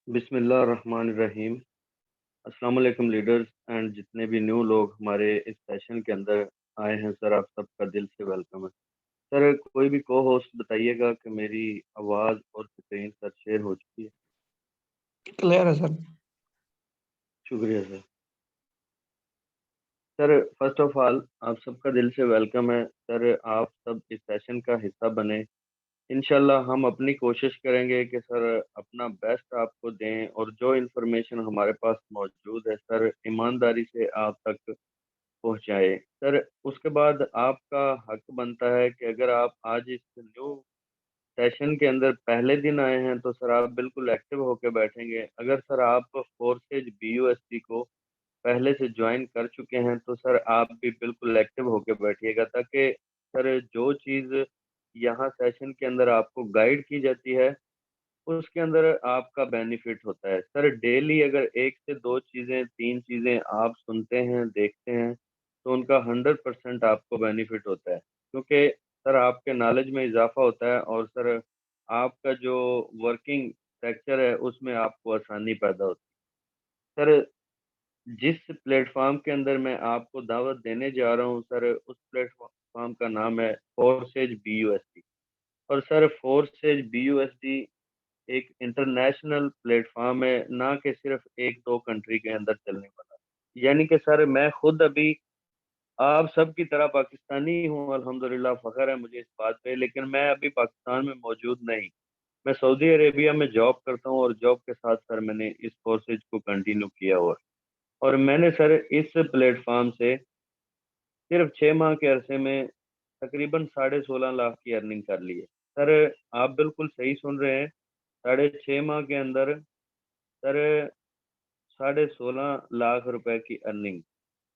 बिस्मिल्लाहिर्रहमानिर्रहीम। अस्सलाम वालेकुम लीडर्स एंड जितने भी न्यू लोग हमारे इस सेशन के अंदर आए हैं सर, आप सबका दिल से वेलकम है। सर कोई भी को होस्ट बताइएगा कि मेरी आवाज़ और स्क्रीन सर शेयर हो चुकी है। क्लियर है सर। शुक्रिया sir. Sir first of all आप सबका दिल से वेलकम है सर, आप सब इस सेशन का हिस्सा बने। इंशाल्लाह हम अपनी कोशिश करेंगे कि सर अपना बेस्ट आपको दें और जो इन्फॉर्मेशन हमारे पास मौजूद है सर ईमानदारी से आप तक पहुंचाए। सर उसके बाद आपका हक बनता है कि अगर आप आज इस न्यू सेशन के अंदर पहले दिन आए हैं तो सर आप बिल्कुल एक्टिव होकर बैठेंगे। अगर सर आप फोर्सेज बीयूएसटी को पहले से ज्वाइन कर चुके हैं तो सर आप भी बिल्कुल एक्टिव होकर बैठिएगा, ताकि सर जो चीज़ यहाँ सेशन के अंदर आपको गाइड की जाती है उसके अंदर आपका बेनिफिट होता है। सर डेली अगर एक से दो चीज़ें तीन चीज़ें आप सुनते हैं देखते हैं तो उनका 100% आपको बेनिफिट होता है, क्योंकि सर आपके नॉलेज में इजाफा होता है और सर आपका जो वर्किंग स्ट्रक्चर है उसमें आपको आसानी पैदा होती है। सर जिस प्लेटफॉर्म के अंदर मैं आपको दावत देने जा रहा हूँ सर, उस प्लेटफॉर्म का नाम है फोर्सेज बीयूएसडी। और सर फोर्सेज बीयूएसडी एक इंटरनेशनल प्लेटफॉर्म है, ना कि सिर्फ एक दो कंट्री के अंदर चलने वाला। यानी कि सर मैं खुद अभी आप सब की तरह पाकिस्तानी हूँ, अल्हम्दुलिल्लाह फ़ख्र है मुझे इस बात पे, लेकिन मैं अभी पाकिस्तान में मौजूद नहीं। मैं सऊदी अरेबिया में जॉब करता हूँ और जॉब के साथ सर मैंने इस कोर्सेज को कंटिन्यू किया हुआ है। और मैंने सर इस प्लेटफॉर्म से सिर्फ 6 माह के अरसे में तकरीबन 16.5 लाख की अर्निंग कर ली है। सर आप बिल्कुल सही सुन रहे हैं, 6.5 माह के अंदर सर 16.5 लाख रुपए की अर्निंग।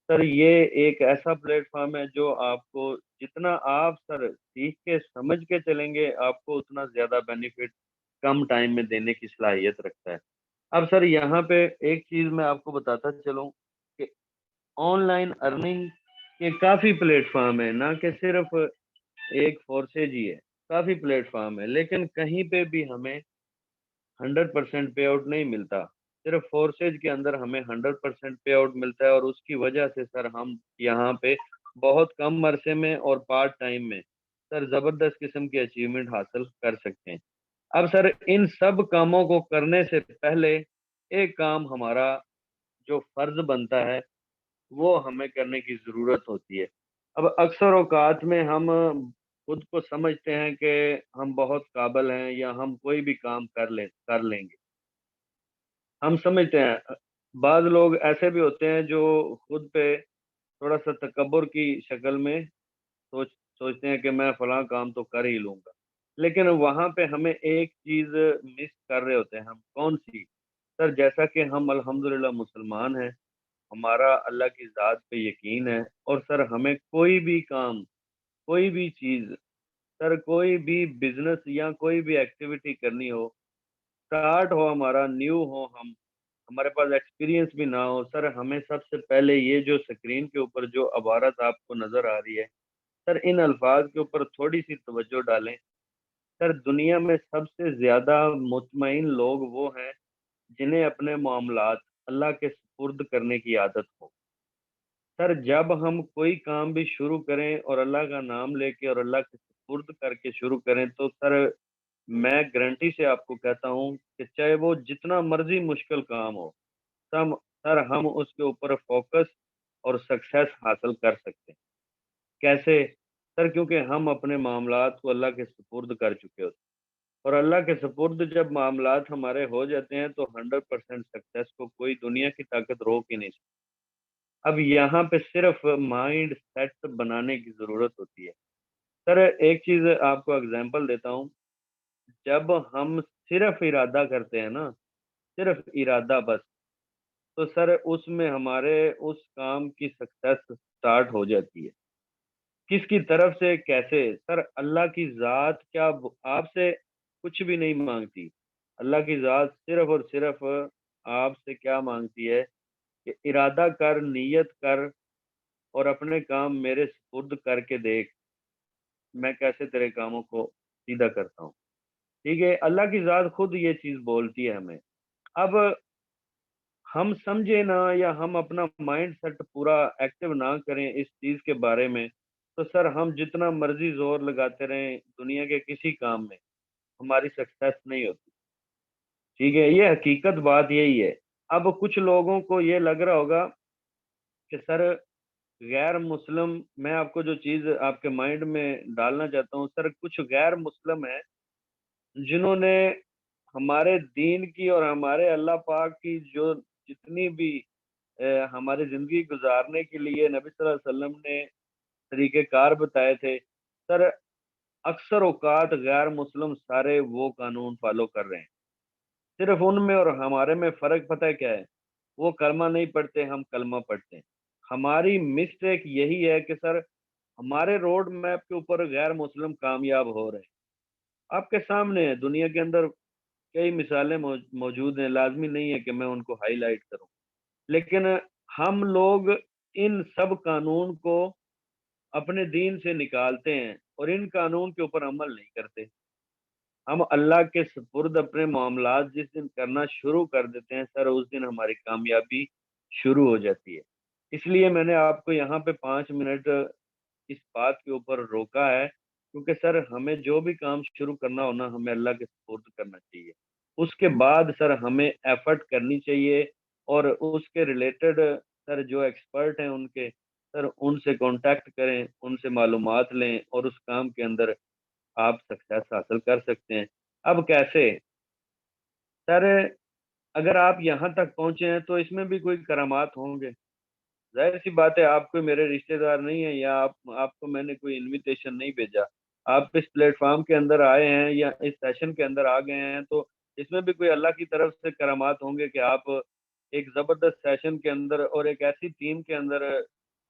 सर ये एक ऐसा प्लेटफॉर्म है जो आपको जितना आप सर सीख के समझ के चलेंगे आपको उतना ज्यादा बेनिफिट कम टाइम में देने की सलाहियत रखता है। अब सर यहाँ पे एक चीज मैं आपको बताता चलूँ कि ऑनलाइन अर्निंग के काफी प्लेटफॉर्म है, ना कि सिर्फ एक फोर्सेज ही है। काफी प्लेटफॉर्म है लेकिन कहीं पे भी हमें 100% पे आउट नहीं मिलता। सिर्फ फोर्सेज के अंदर हमें 100% पे आउट मिलता है और उसकी वजह से सर हम यहाँ पे बहुत कम अरसे में और पार्ट टाइम में सर जबरदस्त किस्म की अचीवमेंट हासिल कर सकते हैं। अब सर इन सब कामों को करने से पहले एक काम हमारा जो फर्ज बनता है वो हमें करने की जरूरत होती है। अब अक्सर औकात में हम खुद को समझते हैं कि हम बहुत काबिल हैं या हम कोई भी काम कर लेंगे। हम समझते हैं, बाद लोग ऐसे भी होते हैं जो खुद पे थोड़ा सा तकब्बुर की शक्ल में सोचते हैं कि मैं फलां काम तो कर ही लूंगा। लेकिन वहां पे हमें एक चीज मिस कर रहे होते हैं। हम कौन सी? सर जैसा कि हम अल्हम्दुलिल्लाह मुसलमान हैं, हमारा अल्लाह की ज़ात पे यकीन है और सर हमें कोई भी काम, कोई भी चीज़, सर कोई भी बिजनेस या कोई भी एक्टिविटी करनी हो, स्टार्ट हो हमारा न्यू हो, हम हमारे पास एक्सपीरियंस भी ना हो सर, हमें सबसे पहले ये जो स्क्रीन के ऊपर जो अबारत आपको नज़र आ रही है सर, इन अल्फाज के ऊपर थोड़ी सी तवज्जो डालें। सर दुनिया में सबसे ज़्यादा मुतमईन लोग वो हैं जिन्हें अपने मामलात अल्लाह के सुपुर्द करने की आदत हो। सर जब हम कोई काम भी शुरू करें और अल्लाह का नाम लेके और अल्लाह के सुपुर्द करके शुरू करें तो सर मैं गारंटी से आपको कहता हूँ कि चाहे वो जितना मर्जी मुश्किल काम हो, सब सर हम उसके ऊपर फोकस और सक्सेस हासिल कर सकते हैं। कैसे? सर क्योंकि हम अपने मामलात को अल्लाह के सुपुर्द कर चुके होते हैं और अल्लाह के सुपुर्द जब मामलात हमारे हो जाते हैं तो 100% सक्सेस को कोई दुनिया की ताकत रोक ही नहीं सकती। अब यहाँ पे सिर्फ माइंड सेट बनाने की ज़रूरत होती है। सर एक चीज़ आपको एग्जांपल देता हूँ, जब हम सिर्फ इरादा करते हैं ना, सिर्फ इरादा बस, तो सर उसमें हमारे उस काम की सक्सेस स्टार्ट हो जाती है। किसकी तरफ से? कैसे? सर अल्लाह की ज़ात क्या आपसे कुछ भी नहीं मांगती। अल्लाह की ज़ात सिर्फ और सिर्फ आपसे क्या मांगती है कि इरादा कर, नीयत कर और अपने काम मेरे सुपुर्द करके देख, मैं कैसे तेरे कामों को सीधा करता हूँ। ठीक है, अल्लाह की ज़ात खुद ये चीज़ बोलती है हमें। अब हम समझे ना या हम अपना माइंड सेट पूरा एक्टिव ना करें इस चीज के बारे में, तो सर हम जितना मर्जी जोर लगाते रहें दुनिया के किसी काम में, हमारी सक्सेस नहीं होती। ठीक है, ये हकीकत बात यही है। अब कुछ लोगों को ये लग रहा होगा कि सर गैर मुस्लिम, मैं आपको जो चीज आपके माइंड में डालना चाहता हूँ सर, कुछ गैर मुस्लिम है जिन्होंने हमारे दीन की और हमारे अल्लाह पाक की जो जितनी भी हमारी जिंदगी गुजारने के लिए नबी सल्लल्लाहु अलैहि वसल्लम ने तरीक़ेकार बताए थे सर, अक्सर औकात गैर मुस्लिम सारे वो कानून फॉलो कर रहे हैं। सिर्फ उनमें और हमारे में फ़र्क पता है क्या है? वो कलमा नहीं पढ़ते, हम कलमा पढ़ते हैं। हमारी मिस्टेक यही है कि सर हमारे रोड मैप के ऊपर गैर मुस्लिम कामयाब हो रहे हैं। आपके सामने है, दुनिया के अंदर कई मिसालें मौजूद हैं, लाज़मी नहीं है कि मैं उनको हाइलाइट करूँ। लेकिन हम लोग इन सब कानून को अपने दीन से निकालते हैं और इन कानून के ऊपर अमल नहीं करते। हम अल्लाह के सुपुर्द अपने मामलात जिस दिन करना शुरू कर देते हैं सर, उस दिन हमारी कामयाबी शुरू हो जाती है। इसलिए मैंने आपको यहाँ पे 5 मिनट इस बात के ऊपर रोका है, क्योंकि सर हमें जो भी काम शुरू करना हो ना, हमें अल्लाह के सुपुर्द करना चाहिए। उसके बाद सर हमें एफर्ट करनी चाहिए और उसके रिलेटेड सर जो एक्सपर्ट हैं उनके, सर उनसे कॉन्टैक्ट करें, उनसे मालूमात लें और उस काम के अंदर आप सक्सेस हासिल कर सकते हैं। अब कैसे? सर अगर आप यहाँ तक पहुँचे हैं तो इसमें भी कोई करामात होंगे। ज़ाहिर-सी बात है, आप कोई मेरे रिश्तेदार नहीं हैं या आपको मैंने कोई इन्विटेशन नहीं भेजा। आप इस प्लेटफ़ॉर्म के अंदर आए हैं या इस सेशन के अंदर आ गए हैं, तो इसमें भी कोई अल्लाह की तरफ से करामात होंगे कि आप एक ज़बरदस्त सेशन के अंदर और एक ऐसी टीम के अंदर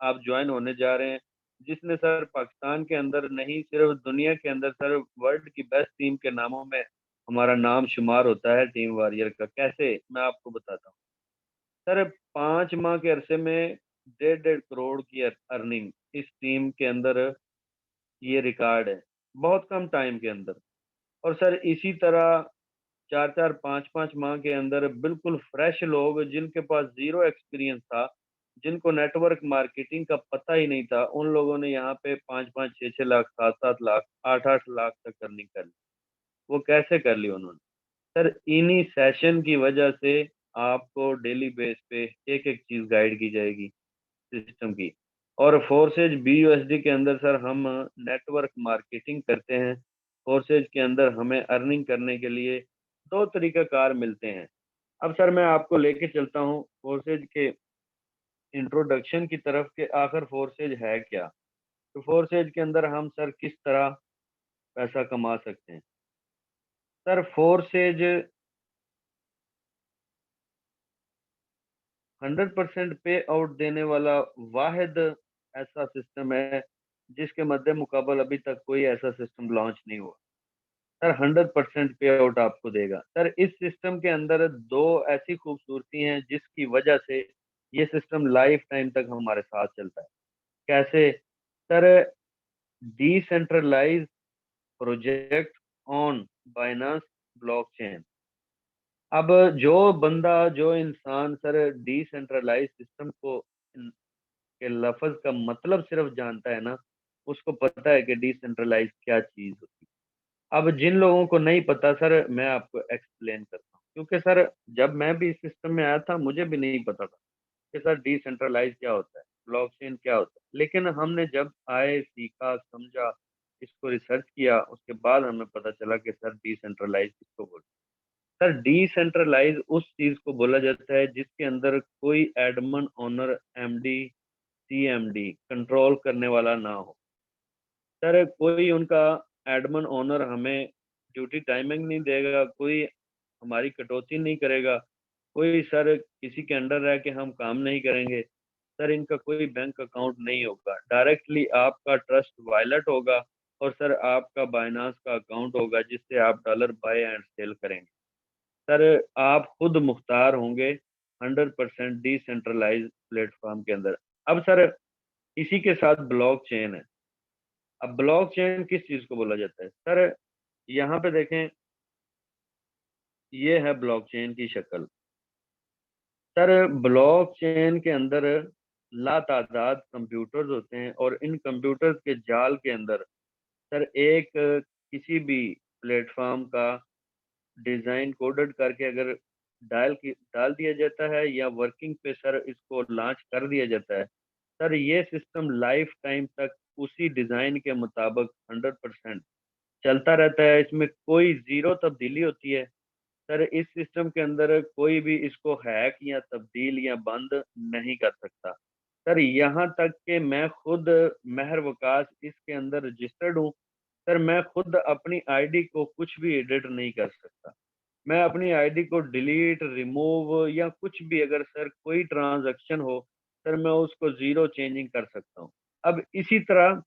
आप जॉइन होने जा रहे हैं, जिसने सर पाकिस्तान के अंदर नहीं, सिर्फ़ दुनिया के अंदर सर वर्ल्ड की बेस्ट टीम के नामों में हमारा नाम शुमार होता है टीम वॉरियर का। कैसे? मैं आपको बताता हूँ। सर 5 माह के अरसे में डेढ़-डेढ़ करोड़ की अर्निंग इस टीम के अंदर, ये रिकॉर्ड है, बहुत कम टाइम के अंदर। और सर इसी तरह 4-4 5-5 माह के अंदर बिल्कुल फ्रेश लोग जिनके पास ज़ीरो एक्सपीरियंस था, जिनको नेटवर्क मार्केटिंग का पता ही नहीं था, उन लोगों ने यहाँ पे 5-5 6-6 लाख 7-7 लाख 8-8 लाख तक अर्निंग कर ली। वो कैसे कर ली उन्होंने? सर इन्हीं सेशन की वजह से आपको डेली बेस पे एक-एक चीज़ गाइड की जाएगी सिस्टम की। और फोर्सेज बीयूएसडी के अंदर सर हम नेटवर्क मार्केटिंग करते हैं। फोर्सेज के अंदर हमें अर्निंग करने के लिए 2 तरीक़ाकार मिलते हैं। अब सर मैं आपको लेके चलता हूँ फोर्सेज के इंट्रोडक्शन की तरफ कि आखिर फोर्सेज है क्या? तो फोर्सेज के अंदर हम सर किस तरह पैसा कमा सकते हैं? सर फोर्सेज 100% पे आउट देने वाला वाहिद ऐसा सिस्टम है, जिसके मद्दे मुकाबल अभी तक कोई ऐसा सिस्टम लॉन्च नहीं हुआ। सर 100% पे आउट आपको देगा। सर इस सिस्टम के अंदर 2 ऐसी खूबसूरती हैं जिसकी वजह से ये सिस्टम लाइफ टाइम तक हमारे साथ चलता है। कैसे? Sir decentralized project on Binance blockchain. अब जो बंदा, जो इंसान सर डिसेंट्रलाइज्ड सिस्टम को के लफ्ज़ का मतलब सिर्फ़ जानता है ना, उसको पता है कि डिसेंट्रलाइज़ क्या चीज़ होती है। अब जिन लोगों को नहीं पता सर, मैं आपको एक्सप्लेन करता हूँ। क्योंकि सर जब मैं भी इस सिस्टम में आया था, मुझे भी नहीं पता था कि सर डिसेंट्रलाइज़ क्या होता है, ब्लॉकचेन क्या होता है। लेकिन हमने जब आए, सीखा, समझा, इसको रिसर्च किया, उसके बाद हमें पता चला कि सर डिसेंट्रलाइज़ किसको बोलते हैं। सर डिसेंट्रलाइज़ उस चीज़ को बोला जाता है जिसके अंदर कोई admin, owner, MD, CMD control करने वाला ना हो। सर कोई उनका एडमिन ओनर हमें ड्यूटी टाइमिंग नहीं देगा, कोई हमारी कटौती नहीं करेगा, कोई सर किसी के अंडर रह के हम काम नहीं करेंगे। सर इनका कोई बैंक अकाउंट नहीं होगा, डायरेक्टली आपका ट्रस्ट वॉलेट होगा और सर आपका बाइनेंस का अकाउंट होगा जिससे आप डॉलर बाय एंड सेल करेंगे। सर आप खुद मुख्तार होंगे 100% डिसेंट्रलाइज्ड प्लेटफ़ॉर्म के अंदर। अब सर इसी के साथ ब्लॉकचेन है। अब ब्लॉकचेन किस चीज़ को बोला जाता है? सर यहाँ पे देखें, ये है ब्लॉकचेन की शक्ल। सर ब्लॉकचेन के अंदर लातादाद कंप्यूटर्स होते हैं और इन कंप्यूटर्स के जाल के अंदर सर एक किसी भी प्लेटफॉर्म का डिजाइन कोडेड करके अगर डाल दिया जाता है या वर्किंग पे सर इसको लॉन्च कर दिया जाता है, सर ये सिस्टम लाइफ टाइम तक उसी डिजाइन के मुताबिक 100% चलता रहता है। इसमें कोई जीरो तब्दीली होती है। सर इस सिस्टम के अंदर कोई भी इसको हैक या तब्दील या बंद नहीं कर सकता। सर यहाँ तक कि मैं खुद महर वकास इसके अंदर रजिस्टर्ड हूँ। सर मैं खुद अपनी आईडी को कुछ भी एडिट नहीं कर सकता। मैं अपनी आईडी को डिलीट रिमूव या कुछ भी अगर सर कोई ट्रांजैक्शन हो, सर मैं उसको जीरो चेंजिंग कर सकता हूँ। अब इसी तरह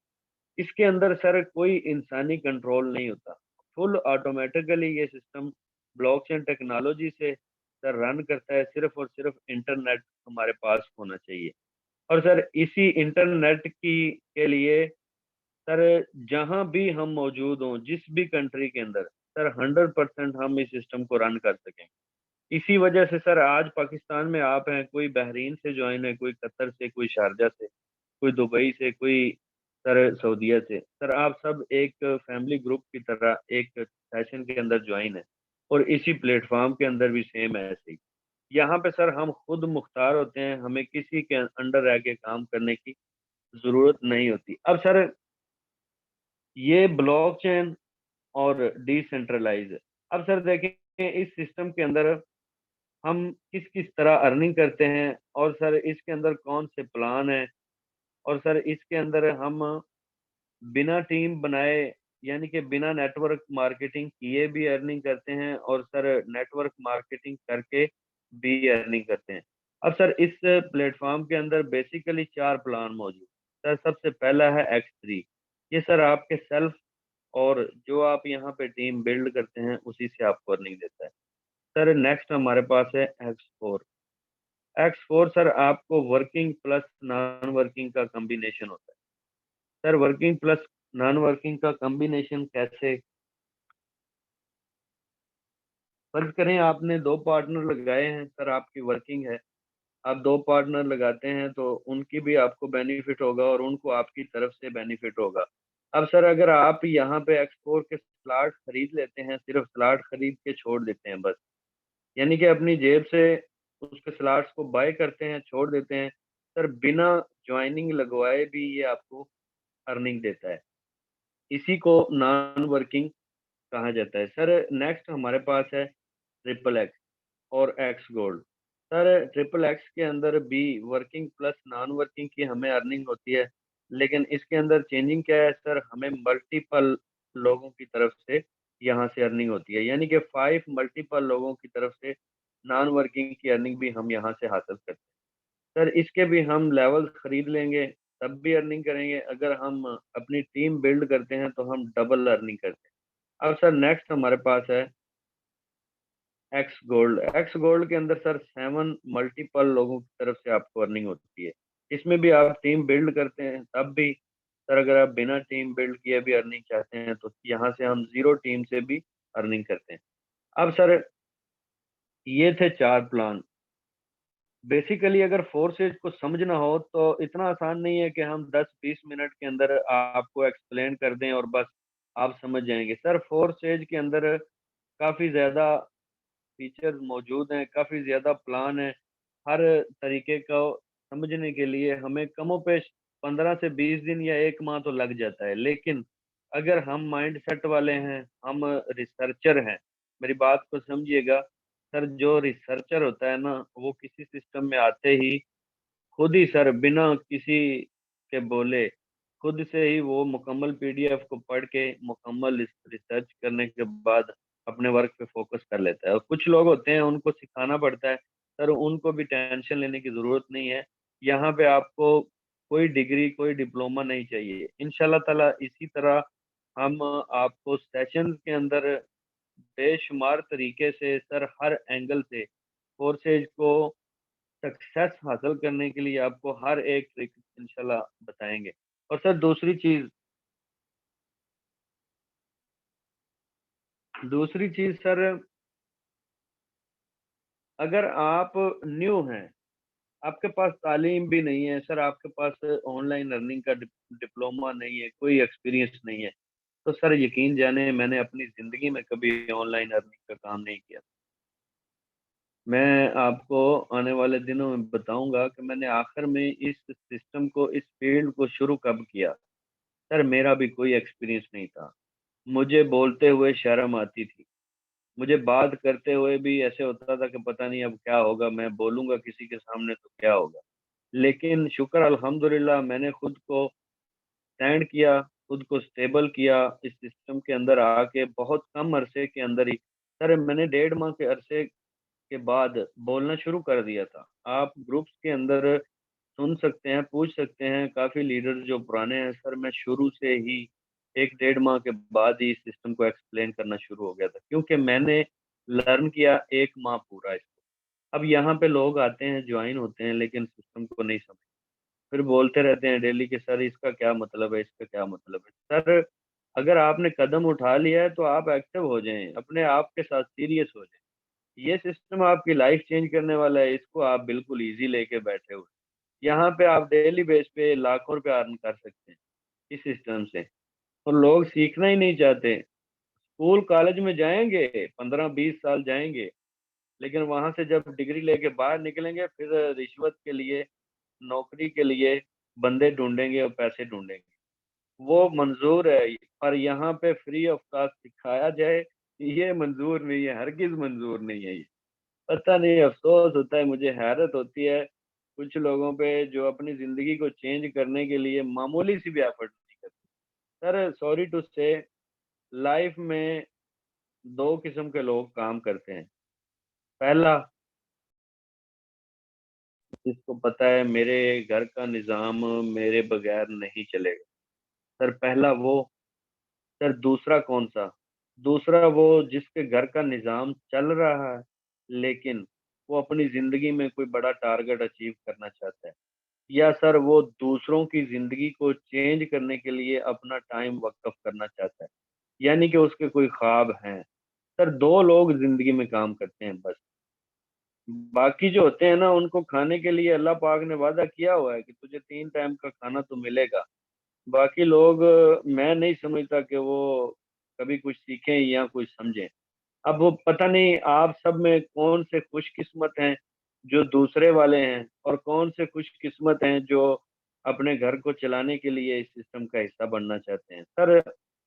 इसके अंदर सर कोई इंसानी कंट्रोल नहीं होता। फुल ऑटोमेटिकली ये सिस्टम ब्लॉकचेन टेक्नोलॉजी से सर रन करता है। सिर्फ और सिर्फ इंटरनेट हमारे पास होना चाहिए। और सर इसी इंटरनेट की के लिए सर जहां भी हम मौजूद हों, जिस भी कंट्री के अंदर, सर 100% हम इस सिस्टम को रन कर सकें। इसी वजह से सर आज पाकिस्तान में आप हैं, कोई बहरीन से ज्वाइन है, कोई कतर से, कोई शारजा से, कोई दुबई से, कोई सर सऊदीया से। सर आप सब एक फैमिली ग्रुप की तरह एक सेशन के अंदर ज्वाइन है। और इसी प्लेटफॉर्म के अंदर भी सेम है ऐसे ही। यहाँ पे सर हम खुद मुख्तार होते हैं, हमें किसी के अंडर रह के काम करने की जरूरत नहीं होती। अब सर ये ब्लॉकचेन और डिसेंट्रलाइज है। अब सर देखें इस सिस्टम के अंदर हम किस किस तरह अर्निंग करते हैं और सर इसके अंदर कौन से प्लान है। और सर इसके अंदर हम बिना टीम बनाए, यानी कि बिना नेटवर्क मार्केटिंग किए भी अर्निंग करते हैं और सर नेटवर्क मार्केटिंग करके भी अर्निंग करते हैं। अब सर इस प्लेटफॉर्म के अंदर बेसिकली 4 प्लान मौजूद। सर सबसे पहला है X3। ये सर आपके सेल्फ और जो आप यहाँ पे टीम बिल्ड करते हैं उसी से आपको अर्निंग देता है। सर नेक्स्ट हमारे पास है X4। X4 सर आपको वर्किंग प्लस नॉन वर्किंग का कॉम्बिनेशन होता है। Sir working plus non working का कॉम्बिनेशन कैसे? फर्ज करें आपने 2 पार्टनर लगाए हैं, सर आपकी वर्किंग है, आप 2 पार्टनर लगाते हैं तो उनकी भी आपको बेनिफिट होगा और उनको आपकी तरफ से बेनिफिट होगा। अब सर अगर आप यहाँ पे एक्सपोर के स्लॉट खरीद लेते हैं, सिर्फ स्लॉट खरीद के छोड़ देते हैं बस, यानी कि अपनी जेब से उसके स्लॉट्स को बाय करते हैं, छोड़ देते हैं, सर बिना ज्वाइनिंग लगवाए भी ये आपको अर्निंग देता है। इसी को नॉन वर्किंग कहा जाता है। सर नेक्स्ट हमारे पास है ट्रिपल एक्स और x gold. Sir triple x के अंदर भी वर्किंग प्लस नॉन वर्किंग की हमें अर्निंग होती है, लेकिन इसके अंदर चेंजिंग क्या है सर, हमें मल्टीपल लोगों की तरफ से यहाँ से अर्निंग होती है, यानी कि 5 मल्टीपल लोगों की तरफ से नॉन वर्किंग की अर्निंग भी हम यहाँ से हासिल करते हैं। सर इसके भी हम लेवल खरीद लेंगे तब भी अर्निंग करेंगे, अगर हम अपनी टीम बिल्ड करते हैं तो हम डबल अर्निंग करते हैं। अब सर नेक्स्ट हमारे पास है एक्स गोल्ड। एक्स गोल्ड के अंदर सर 7 मल्टीपल लोगों की तरफ से आपको अर्निंग होती है। इसमें भी आप टीम बिल्ड करते हैं तब भी। सर अगर आप बिना टीम बिल्ड किए भी अर्निंग चाहते हैं तो यहाँ से हम जीरो टीम से भी अर्निंग करते हैं। अब सर ये थे 4 प्लान। बेसिकली अगर फोर्सेज को समझना हो तो इतना आसान नहीं है कि हम 10-20 मिनट के अंदर आपको एक्सप्लेन कर दें और बस आप समझ जाएंगे। सर फोर्सेज के अंदर काफ़ी ज़्यादा फीचर्स मौजूद हैं, काफ़ी ज़्यादा प्लान है। हर तरीके को समझने के लिए हमें कमोपेश 15 से 20 दिन या 1 माह तो लग जाता है। लेकिन अगर हम माइंड सेट वाले हैं, हम रिसर्चर हैं, मेरी बात को समझिएगा। सर जो रिसर्चर होता है ना, वो किसी सिस्टम में आते ही खुद ही सर बिना किसी के बोले खुद से ही वो मुकम्मल पीडीएफ को पढ़ के मुकम्मल रिसर्च करने के बाद अपने वर्क पे फोकस कर लेता है। और कुछ लोग होते हैं उनको सिखाना पड़ता है। सर उनको भी टेंशन लेने की ज़रूरत नहीं है। यहाँ पे आपको कोई डिग्री कोई डिप्लोमा नहीं चाहिए। इंशाल्लाह ताला इसी तरह हम आपको सेशन के अंदर बेशुमार तरीके से सर हर एंगल से कोर्सेज को सक्सेस हासिल करने के लिए आपको हर एक ट्रिक इंशाल्लाह बताएंगे। और सर दूसरी चीज सर अगर आप न्यू हैं, आपके पास तालीम भी नहीं है सर, आपके पास ऑनलाइन अर्निंग का डिप्लोमा नहीं है, कोई एक्सपीरियंस नहीं है, तो सर यकीन जाने मैंने अपनी ज़िंदगी में कभी ऑनलाइन अर्निंग का काम नहीं किया। मैं आपको आने वाले दिनों में बताऊँगा कि मैंने आखिर में इस सिस्टम को, इस फ़ील्ड को शुरू कब किया। सर मेरा भी कोई एक्सपीरियंस नहीं था। मुझे बोलते हुए शर्म आती थी। मुझे बात करते हुए भी ऐसे होता था कि पता नहीं अब क्या होगा, मैं बोलूँगा किसी के सामने तो क्या होगा। लेकिन शुक्र अल्हम्दुलिल्लाह मैंने खुद को स्टैंड किया, खुद को स्टेबल किया, इस सिस्टम के अंदर आके बहुत कम अरसे के अंदर ही सर मैंने 1.5 माह के अरसे के बाद बोलना शुरू कर दिया था। आप ग्रुप्स के अंदर सुन सकते हैं, पूछ सकते हैं, काफ़ी लीडर जो पुराने हैं सर, मैं शुरू से ही 1 1.5 माह के बाद ही इस सिस्टम को एक्सप्लेन करना शुरू हो गया था, क्योंकि मैंने लर्न किया 1 माह पूरा इसको। अब यहाँ पे लोग आते हैं, जॉइन होते हैं, लेकिन सिस्टम को नहीं समझते। फिर बोलते रहते हैं डेली कि सर इसका क्या मतलब है, इसका क्या मतलब है? सर अगर आपने कदम उठा लिया है तो आप एक्टिव हो जाएँ, अपने आप के साथ सीरियस हो जाएँ। ये सिस्टम आपकी लाइफ चेंज करने वाला है, इसको आप बिल्कुल ईज़ी लेके बैठे हुए हैं। यहाँ पे आप डेली बेस पे लाखों रुपए अर्न कर सकते हैं, इस सिस्टम से। और लोग सीखना ही नहीं चाहते। स्कूल कॉलेज में जाएँगे, 15-20 साल जाएँगे, लेकिन वहाँ से जब डिग्री लेके बाहर निकलेंगे फिर रिश्वत के लिए, नौकरी के लिए बंदे ढूँढेंगे और पैसे ढूँढेंगे। वो मंज़ूर है, पर यहाँ पे फ्री ऑफ कॉस्ट सिखाया जाए, ये मंज़ूर नहीं है, हरगिज़ मंज़ूर नहीं है ये। पता नहीं, अफ़सोस होता है, मुझे हैरत होती है, कुछ लोगों पे जो अपनी ज़िंदगी को चेंज करने के लिए मामूली सी भी एफ़र्ट नहीं करते। सर सॉरी टू से, लाइफ़ में 2 किस्म के लोग काम करते हैं। पहला, जिसको पता है मेरे घर का निज़ाम मेरे बगैर नहीं चलेगा। सर पहला वो, सर दूसरा कौन-सा? दूसरा वो जिसके घर का निज़ाम चल रहा है, लेकिन वो अपनी ज़िंदगी में कोई बड़ा टारगेट अचीव करना चाहता है। या सर वो दूसरों की ज़िंदगी को चेंज करने के लिए अपना टाइम वक़्फ़ करना चाहता है। यानी कि उसके कोई ख़्वाब हैं। सर 2 लोग ज़िंदगी में काम करते हैं बस। बाकी जो होते हैं ना, उनको खाने के लिए अल्लाह पाक ने वादा किया हुआ है कि तुझे 3 टाइम का खाना तो मिलेगा। बाकी लोग मैं नहीं समझता कि वो कभी कुछ सीखें या कुछ समझें। अब वो पता नहीं आप सब में कौन से खुशकिस्मत हैं जो दूसरे वाले हैं, और कौन से खुशकिस्मत हैं जो अपने घर को चलाने के लिए इस सिस्टम का हिस्सा बनना चाहते हैं। सर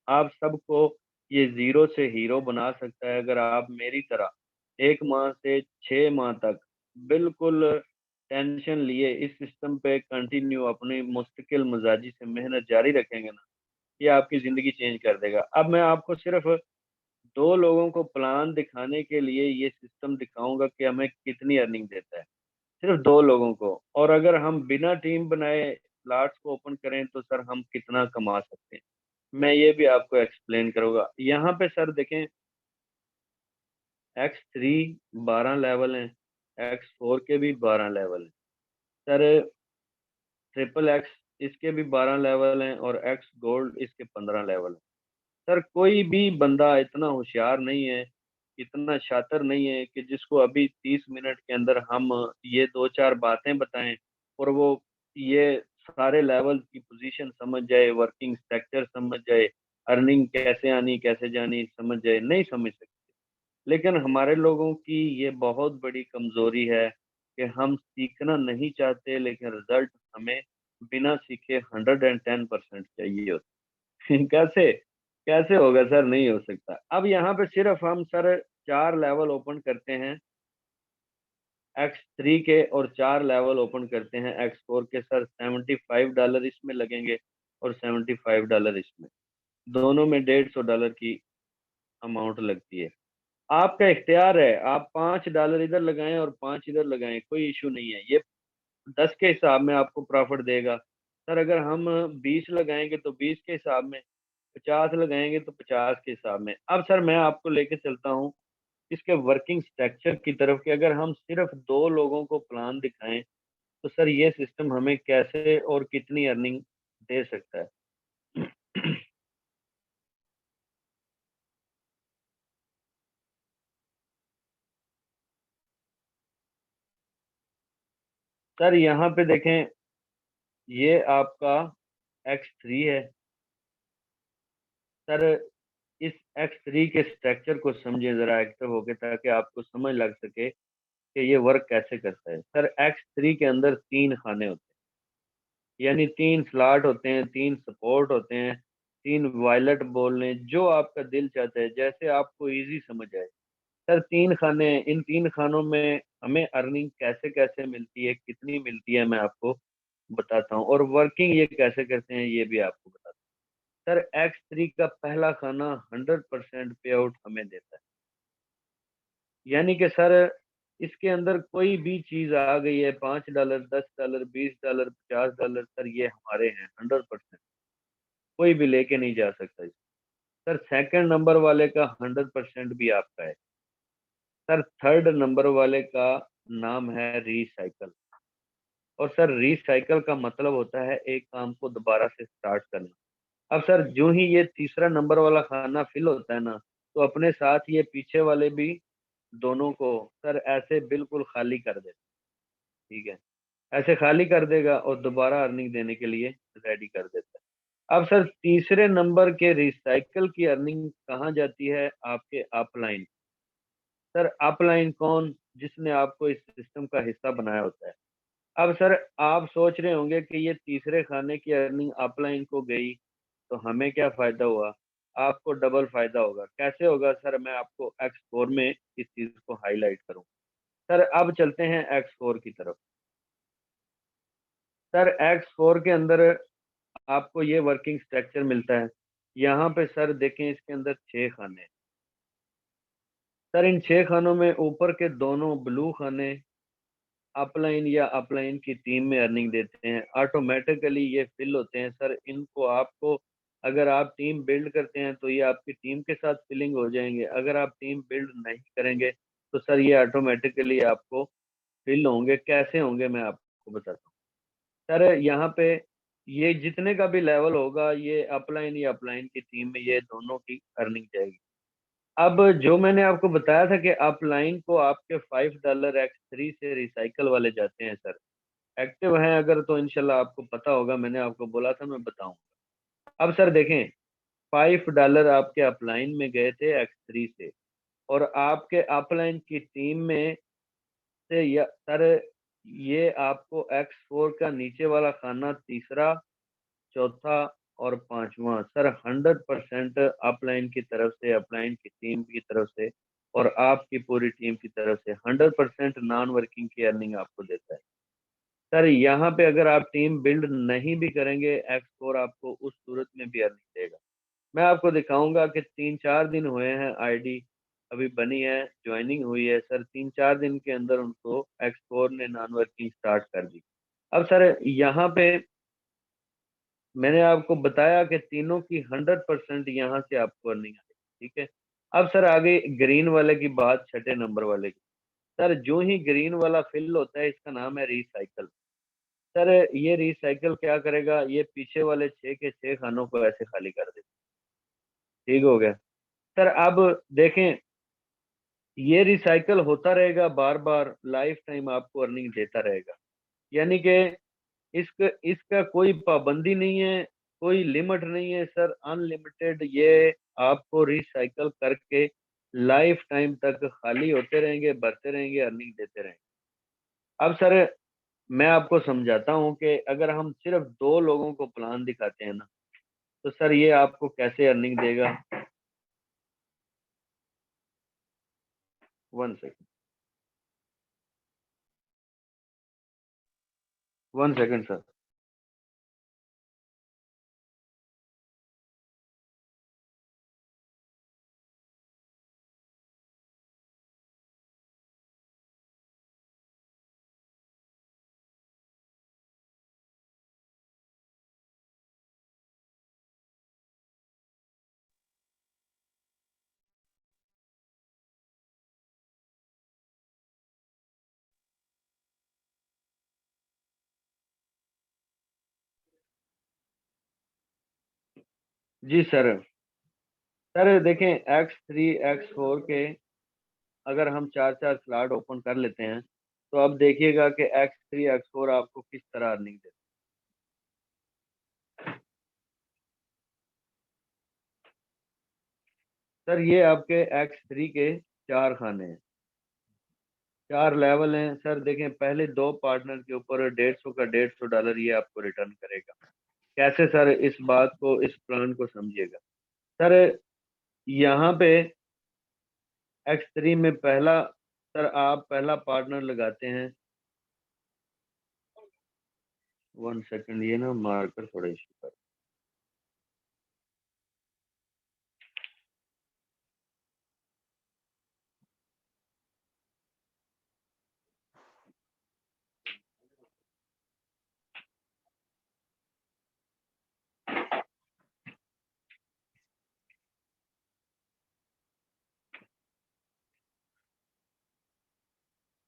आप सबको ये ज़ीरो से हीरो बना सकता है अगर आप मेरी तरह 1 माह से 6 माह तक बिल्कुल टेंशन लिए इस सिस्टम पे कंटिन्यू अपनी मुस्तकिल मिजाजी से मेहनत जारी रखेंगे ना, ये आपकी ज़िंदगी चेंज कर देगा। अब मैं आपको सिर्फ़ 2 लोगों को प्लान दिखाने के लिए ये सिस्टम दिखाऊँगा कि हमें कितनी अर्निंग देता है। सिर्फ़ 2 लोगों को, और अगर हम बिना टीम बनाए स्लॉट्स को ओपन करें तो सर हम कितना कमा सकते हैं। मैं ये भी आपको एक्सप्लेन करूँगा। यहाँ पे सर देखें, X3 12 लेवल हैं, X4 के भी 12 लेवल हैं। सर ट्रिपल एक्स इसके भी 12 लेवल हैं और एक्स गोल्ड इसके 15 लेवल हैं। सर कोई भी बंदा इतना होशियार नहीं है, इतना शातिर नहीं है कि जिसको अभी 30 मिनट के अंदर हम ये 2-4 बातें बताएँ और वो ये सारे लेवल की पोज़ीशन समझ जाए, वर्किंग स्ट्रक्चर समझ जाए, अर्निंग कैसे आनी, कैसे जानी समझ जाए, नहीं समझ सकते। लेकिन हमारे लोगों की ये बहुत बड़ी कमज़ोरी है कि हम सीखना नहीं चाहते, लेकिन रिज़ल्ट हमें बिना सीखे 110% चाहिए होता है। कैसे? कैसे होगा सर? नहीं हो सकता। अब यहाँ पे सिर्फ़ हम सर 4 लेवल ओपन करते हैं X3 के, और 4 लेवल ओपन करते हैं X4 के। सर $75 इसमें लगेंगे और $75 इसमें। दोनों में $150 की अमाउंट लगती है। आपका इख्तियार है, आप $5 इधर लगाएँ और 5 इधर लगाएँ, कोई इश्यू नहीं है। ये 10 के हिसाब में आपको प्रॉफ़िट देगा। सर अगर हम 20 लगाएँगे तो 20 के हिसाब में, 50 लगाएँगे तो 50 के हिसाब में। अब सर मैं आपको लेके चलता हूँ इसके वर्किंग स्ट्रक्चर की तरफ कि अगर हम सिर्फ़ 2 लोगों को प्लान दिखाएँ, तो सर ये सिस्टम हमें कैसे और कितनी अर्निंग दे सकता है। सर यहाँ पे देखें, ये आपका X3 है सर। इस X3 के स्ट्रक्चर को समझे जरा एक्टिव होके, ताकि आपको समझ लग सके कि ये वर्क कैसे करता है। सर X3 के अंदर 3 खाने होते हैं, यानी 3 स्लॉट होते हैं, 3 सपोर्ट होते हैं, 3 वायलेट बोल लें, जो आपका दिल चाहता है, जैसे आपको इजी समझ आए। सर 3 खाने हैं, इन 3 खानों में हमें अर्निंग कैसे कैसे मिलती है, कितनी मिलती है, मैं आपको बताता हूँ, और वर्किंग ये कैसे करते हैं ये भी आपको बताता हूँ। सर X3 का पहला खाना 100% पे आउट हमें देता है, यानी कि सर इसके अंदर कोई भी चीज आ गई है, $5, $10, $20, $50, सर ये हमारे हैं 100%, कोई भी लेके नहीं जा सकता इसे। सर सेकंड नंबर वाले का 100% भी आपका है। सर थर्ड नंबर वाले का नाम है रिसाइकल। और सर रिसाइकल का मतलब होता है एक काम को दोबारा से स्टार्ट करना। अब सर जो ही ये तीसरा नंबर वाला खाना फिल होता है ना, तो अपने साथ ये पीछे वाले भी दोनों को सर ऐसे बिल्कुल खाली कर देता है। ठीक है, ऐसे खाली कर देगा और दोबारा अर्निंग देने के लिए रेडी कर देता है। अब सर तीसरे नंबर के रिसाइकल की अर्निंग कहाँ जाती है? आपके अपलाइन। सर अपलाइन कौन? जिसने आपको इस सिस्टम का हिस्सा बनाया होता है। अब सर आप सोच रहे होंगे कि ये तीसरे खाने की अर्निंग अपलाइन को गई, तो हमें क्या फायदा हुआ? आपको डबल फायदा होगा। कैसे होगा सर? मैं आपको X4 में इस चीज को हाईलाइट करूँ। सर अब चलते हैं X4 की तरफ। सर X4 के अंदर आपको ये वर्किंग स्ट्रक्चर मिलता है। यहाँ पे सर देखें, इसके अंदर 6 खाने हैं। सर इन 6 खानों में ऊपर के दोनों ब्लू खाने अपलाइन या अपलाइन की टीम में अर्निंग देते हैं, ऑटोमेटिकली ये फिल होते हैं। सर इनको आपको, अगर आप टीम बिल्ड करते हैं तो ये आपकी टीम के साथ फिलिंग हो जाएंगे। अगर आप टीम बिल्ड नहीं करेंगे तो सर ये ऑटोमेटिकली आपको फिल होंगे। कैसे होंगे मैं आपको बताता हूँ। सर यहाँ पे ये जितने का भी लेवल होगा, ये अपलाइन या अपलाइन की टीम में ये दोनों की अर्निंग जाएगी। अब जो मैंने आपको बताया था कि अपलाइन को आपके $5 X3 से रिसाइकल वाले जाते हैं सर, एक्टिव हैं अगर तो इंशाल्लाह आपको पता होगा, मैंने आपको बोला था मैं बताऊंगा। अब सर देखें, $5 आपके अपलाइन में गए थे X3 से, और आपके अपलाइन की टीम में से सर ये आपको X4 का नीचे वाला खाना, तीसरा, चौथा और पांचवा, सर 100% अपलाइन की तरफ से, अपलाइन की टीम की तरफ से और आपकी पूरी टीम की तरफ से 100% नॉन वर्किंग की अर्निंग आपको देता है। सर यहाँ पे अगर आप टीम बिल्ड नहीं भी करेंगे, X4 आपको उस सूरत में भी अर्निंग देगा। मैं आपको दिखाऊंगा कि 3-4 दिन हुए हैं, आईडी अभी बनी है, ज्वाइनिंग हुई है सर, 3-4 दिन के अंदर उनको X4 ने नॉन वर्किंग स्टार्ट कर दी। अब सर यहाँ पे मैंने आपको बताया कि तीनों की 100% यहाँ से आपको अर्निंग आएगी। ठीक है, अब सर आगे ग्रीन वाले की बात, छठे नंबर वाले की। सर जो ही ग्रीन वाला फिल होता है, इसका नाम है रिसाइकल। सर ये रिसाइकल क्या करेगा? ये पीछे वाले 6 के 6 खानों को ऐसे खाली कर देगा। ठीक हो गया। सर अब देखें, ये रिसाइकल होता रहेगा बार बार, लाइफ टाइम आपको अर्निंग देता रहेगा। यानी कि इसका इसका कोई पाबंदी नहीं है, कोई लिमिट नहीं है सर, अनलिमिटेड ये आपको रिसाइकल करके लाइफ टाइम तक खाली होते रहेंगे, भरते रहेंगे, अर्निंग देते रहेंगे। अब सर मैं आपको समझाता हूँ कि अगर हम सिर्फ 2 लोगों को प्लान दिखाते हैं ना, तो सर ये आपको कैसे अर्निंग देगा। 1 सेकंड, 1 सेकंड सर। जी सर। सर देखें, X3 X4 के अगर हम 4-4 स्लॉट ओपन कर लेते हैं, तो अब देखिएगा कि X3 X4 आपको किस तरह अर्निंग देता है। सर ये आपके X3 के 4 खाने हैं, 4 लेवल हैं। सर देखें, पहले 2 पार्टनर के ऊपर 150 का $150 ये आपको रिटर्न करेगा। कैसे सर, इस बात को, इस प्लान को समझिएगा। सर यहाँ पे X3 में पहला, सर आप पहला पार्टनर लगाते हैं, 1 सेकंड, ये ना मार्कर थोड़ा इशू कर।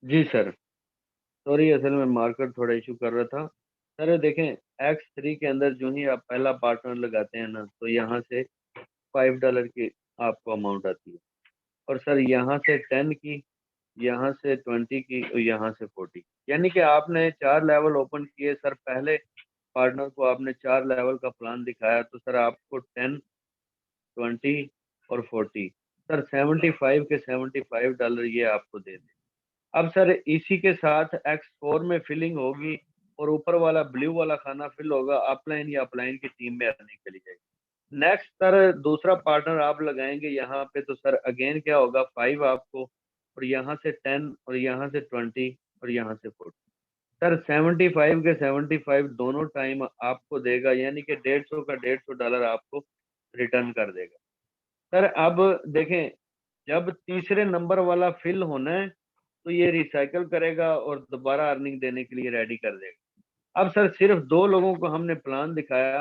जी सर, सॉरी, असल में मार्कर थोड़ा इशू कर रहा था। सर देखें, X3 के अंदर जो ही आप पहला पार्टनर लगाते हैं ना, तो यहाँ से $5 की आपको अमाउंट आती है। और सर यहाँ से 10 की, यहाँ से 20 की और यहाँ से 40, यानी कि आपने 4 लेवल ओपन किए। सर पहले पार्टनर को आपने 4 लेवल का प्लान दिखाया, तो सर आपको 10, 20 और 40, सर 75 के $75 ये आपको दे दें। अब सर इसी के साथ X4 में फिलिंग होगी और ऊपर वाला ब्लू वाला खाना फिल होगा, अपलाइन या अपलाइन की टीम में अर्निंग चली जाएगी। नेक्स्ट सर दूसरा पार्टनर आप लगाएंगे यहाँ पे, तो सर अगेन क्या होगा, 5 आपको, और यहाँ से 10 और यहाँ से 20 और यहाँ से 40, सर 75 के 75 दोनों टाइम आपको देगा, यानी कि 150 का $150 आपको रिटर्न कर देगा। सर अब देखें, जब तीसरे नंबर वाला फिल होना है तो ये रिसाइकल करेगा और दोबारा अर्निंग देने के लिए रेडी कर देगा। अब सर सिर्फ 2 लोगों को हमने प्लान दिखाया,